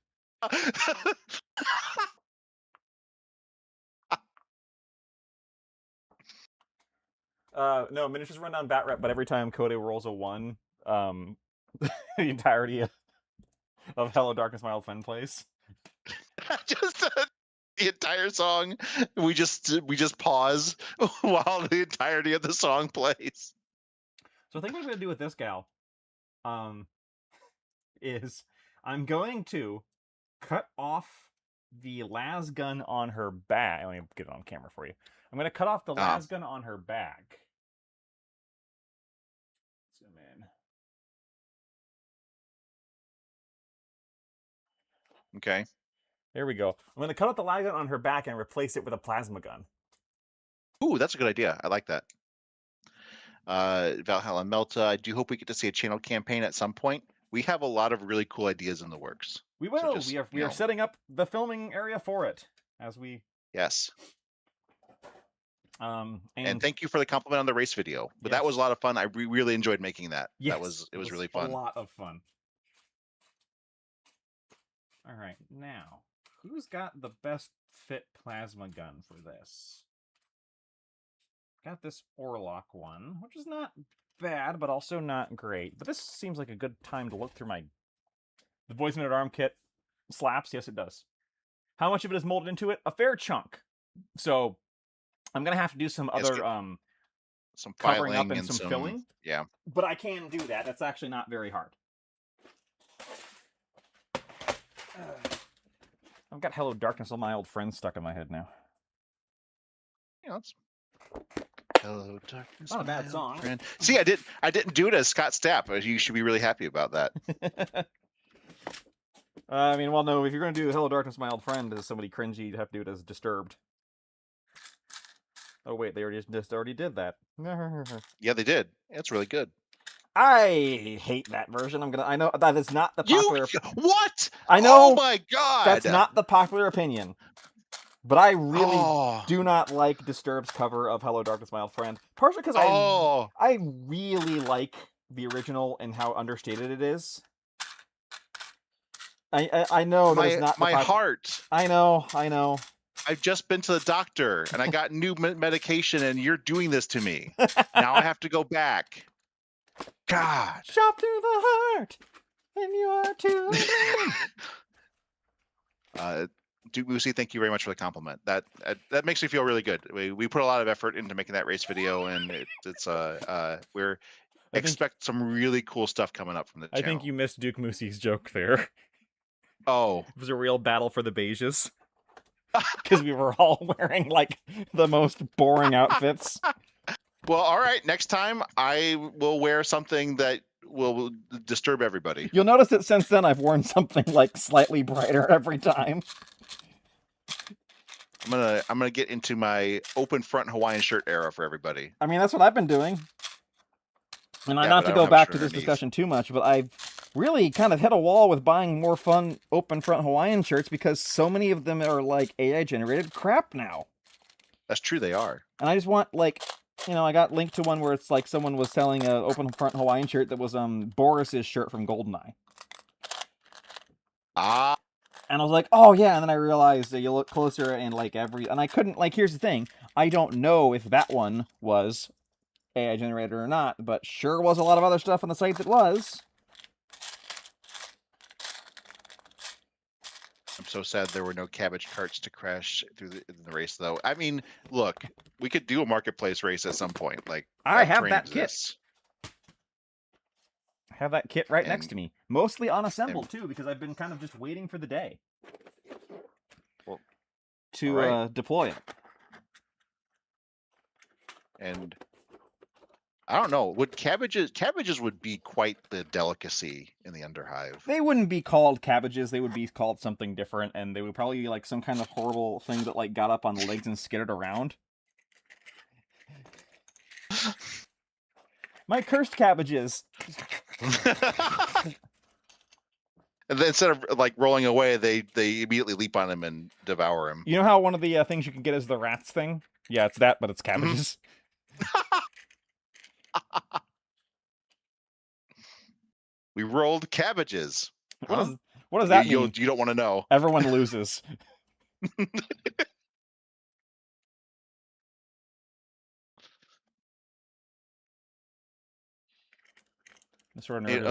No, miniatures run down bat rep, but every time Cody rolls a 1, the entirety of "Hello, darkness, my old friend" plays. Just the entire song. We just pause while the entirety of the song plays. So I think what I'm gonna do with this gal, is I'm going to cut off the las gun on her bag. Let me get it on camera for you. I'm gonna cut off the las gun on her bag. Zoom in. Okay. There we go. I'm gonna cut off the las gun on her back and replace it with a plasma gun. Ooh, that's a good idea. I like that. Valhalla Melta. I do hope we get to see a channel campaign at some point. We have a lot of really cool ideas in the works. We will. So just, we are setting up the filming area for it as we. Yes. And thank you for the compliment on the race video. But yes. That was a lot of fun. I really enjoyed making that. Yes, it was really fun. A lot of fun. All right, now who's got the best fit plasma gun for this? Got this Orlock one, which is not bad, but also not great. But this seems like a good time to look through my. The Boys Men at Arm kit slaps. Yes, it does. How much of it is molded into it? A fair chunk. So I'm gonna have to do some other some covering filing up and some filling. Yeah. But I can do that. That's actually not very hard. I've got "Hello Darkness," all my old friends stuck in my head now. Yeah, that's "Hello Darkness." Not a bad song. Friend. See, I didn't do it as Scott Stapp. You should be really happy about that. I mean, well, no, if you're going to do "Hello Darkness, my old friend" as somebody cringy, you'd have to do it as Disturbed. Oh wait, they already did that. Yeah, they did. It's really good. I hate that version. I know that is not the popular. What? I know. Oh my god. That's not the popular opinion. But I really do not like Disturbed's cover of "Hello Darkness, my old friend." Partially because I really like the original and how understated it is. I know that it's not my heart. I know. I've just been to the doctor and I got new medication and you're doing this to me. Now I have to go back. God. Shot through the heart, and you are too. Duke Moosey, thank you very much for the compliment. That makes me feel really good. We put a lot of effort into making that race video, and we're expect some really cool stuff coming up from the channel. I think you missed Duke Moosey's joke there. Oh, it was a real battle for the beiges. Because we were all wearing like the most boring outfits. Well, all right. Next time I will wear something that will disturb everybody. You'll notice that since then I've worn something like slightly brighter every time. I'm gonna get into my open front Hawaiian shirt era for everybody. I mean, that's what I've been doing. And not to go back to this discussion too much, but I've really kind of hit a wall with buying more fun open front Hawaiian shirts because so many of them are like AI generated crap now. That's true, they are. And I just want like, I got linked to one where it's like someone was selling an open front Hawaiian shirt that was Boris's shirt from GoldenEye. Ah. And I was like, oh yeah, and then I realized that you look closer and like and I couldn't, like, here's the thing, I don't know if that one was AI generated or not, but sure was a lot of other stuff on the site that was. I'm so sad there were no cabbage carts to crash through the race, though. I mean, look, we could do a marketplace race at some point. Like, I have that kit. I have that kit right next to me. Mostly unassembled, too, because I've been kind of just waiting for the day to deploy it. And I don't know. Would cabbages would be quite the delicacy in the underhive. They wouldn't be called cabbages. They would be called something different, and they would probably be like some kind of horrible thing that like got up on legs and skittered around. My cursed cabbages. And then instead of like rolling away, they immediately leap on him and devour him. You know how one of the things you can get is the rats thing? Yeah, it's that, but it's cabbages. We rolled cabbages. What does that mean? You don't want to know. Everyone loses.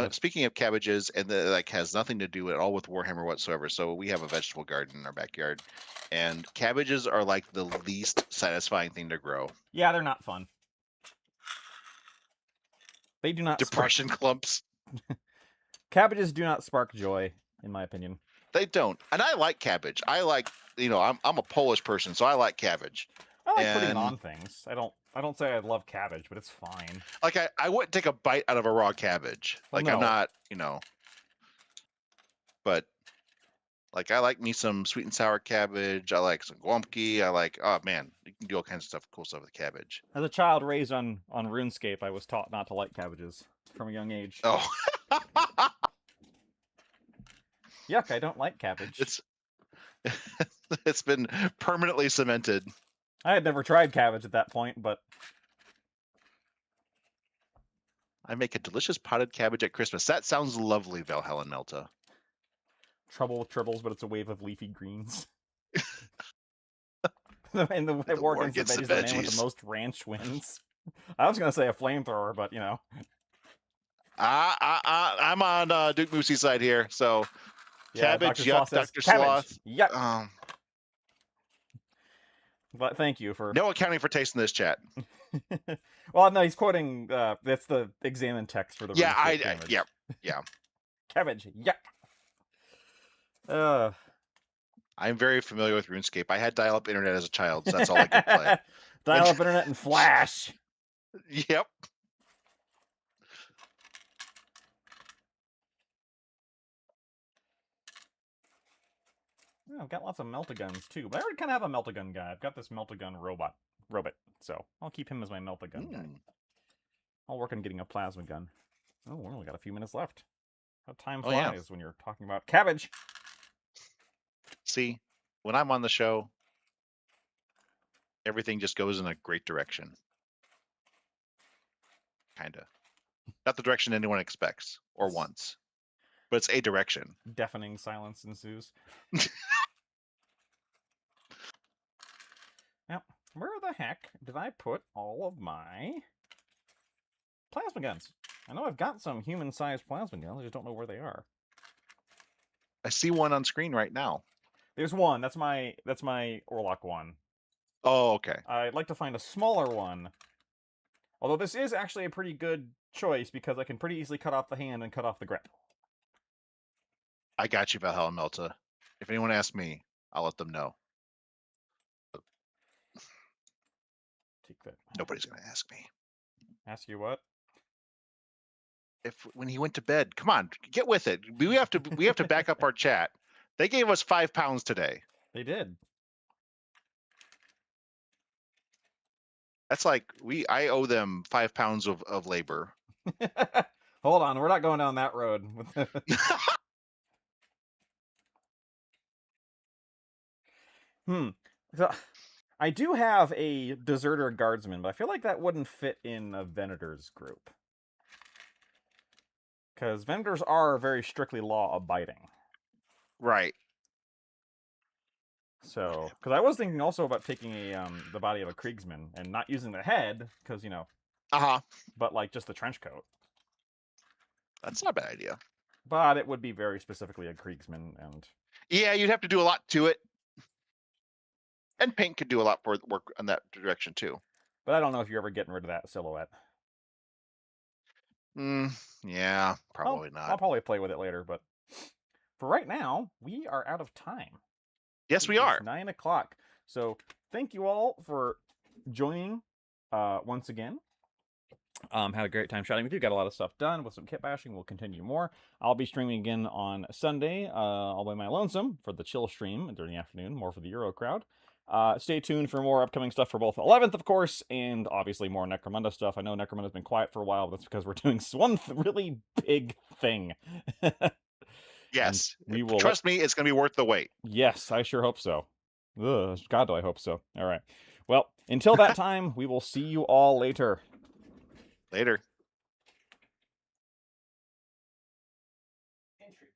Speaking of cabbages, and like has nothing to do at all with Warhammer whatsoever. So we have a vegetable garden in our backyard, and cabbages are like the least satisfying thing to grow. Yeah, they're not fun. They do not depression clumps. Cabbages do not spark joy, in my opinion. They don't, and I like cabbage. I like, I'm a Polish person, so I like cabbage. I like putting it on things. I don't say I love cabbage, but it's fine. Like I wouldn't take a bite out of a raw cabbage. Well, like no. I'm not, but like I like me some sweet and sour cabbage. I like some guamki. I like, oh man, you can do all kinds of stuff, cool stuff with cabbage. As a child raised on RuneScape, I was taught not to like cabbages from a young age. Oh. Yuck, I don't like cabbage. It's been permanently cemented. I had never tried cabbage at that point, but I make a delicious potted cabbage at Christmas. That sounds lovely, Valhalla Melta. Trouble with tribbles, but it's a wave of leafy greens. And the war against the veggies, the man with the most ranch wins. I was going to say a flamethrower, but I'm on Duke Moosey's side here, so yeah, cabbage, yuck, Dr. Sloth. Yuck. But thank you for... No accounting for taste in this chat. Well, no, he's quoting, that's the examine text for the... Yeah. Cabbage, yuck. I'm very familiar with RuneScape. I had dial-up internet as a child, so that's all I could play. Dial-up internet and Flash. Yep. I've got lots of melt-a-guns too, but I already kind of have a melt-a-gun guy. I've got this melt-a-gun robot, so I'll keep him as my melt-a-gun guy. I'll work on getting a plasma gun. Oh, we only got a few minutes left. How time flies when you're talking about cabbage. See, when I'm on the show, everything just goes in a great direction. Kinda. Not the direction anyone expects or wants, but it's a direction. Deafening silence ensues. Now, where the heck did I put all of my plasma guns? I know I've got some human-sized plasma guns. I just don't know where they are. I see one on screen right now. There's one. That's my Orlok one. Oh, okay. I'd like to find a smaller one. Although this is actually a pretty good choice because I can pretty easily cut off the hand and cut off the grip. I got you, Valhalla Melta. If anyone asks me, I'll let them know. Take that. Nobody's going to ask me. Ask you what? When he went to bed, come on, get with it. We have to back up our chat. They gave us 5 pounds today. They did. That's like I owe them 5 pounds of labor. Hold on, we're not going down that road. So, I do have a deserter guardsman, but I feel like that wouldn't fit in a Venators group. Because Venators are very strictly law-abiding. Right. So, because I was thinking also about taking the body of a Kriegsman and not using the head, because, but like just the trench coat. That's not a bad idea. But it would be very specifically a Kriegsman, and... Yeah, you'd have to do a lot to it. And paint could do a lot for work in that direction, too. But I don't know if you're ever getting rid of that silhouette. Yeah, probably not. I'll probably play with it later, but for right now, we are out of time. Yes, we are. 9 o'clock. So thank you all for joining once again. Had a great time chatting with you. Got a lot of stuff done with some kit bashing. We'll continue more. I'll be streaming again on Sunday, all by my lonesome for the chill stream during the afternoon, more for the Euro crowd. Stay tuned for more upcoming stuff for both 11th, of course, and obviously more Necromunda stuff. I know Necromunda's been quiet for a while, but that's because we're doing one really big thing. And Yes, we will let... trust me, it's going to be worth the wait. Yes, I sure hope so. Ugh, God, do I hope so. All right. Well, until that time, we will see you all later. Later. Entry.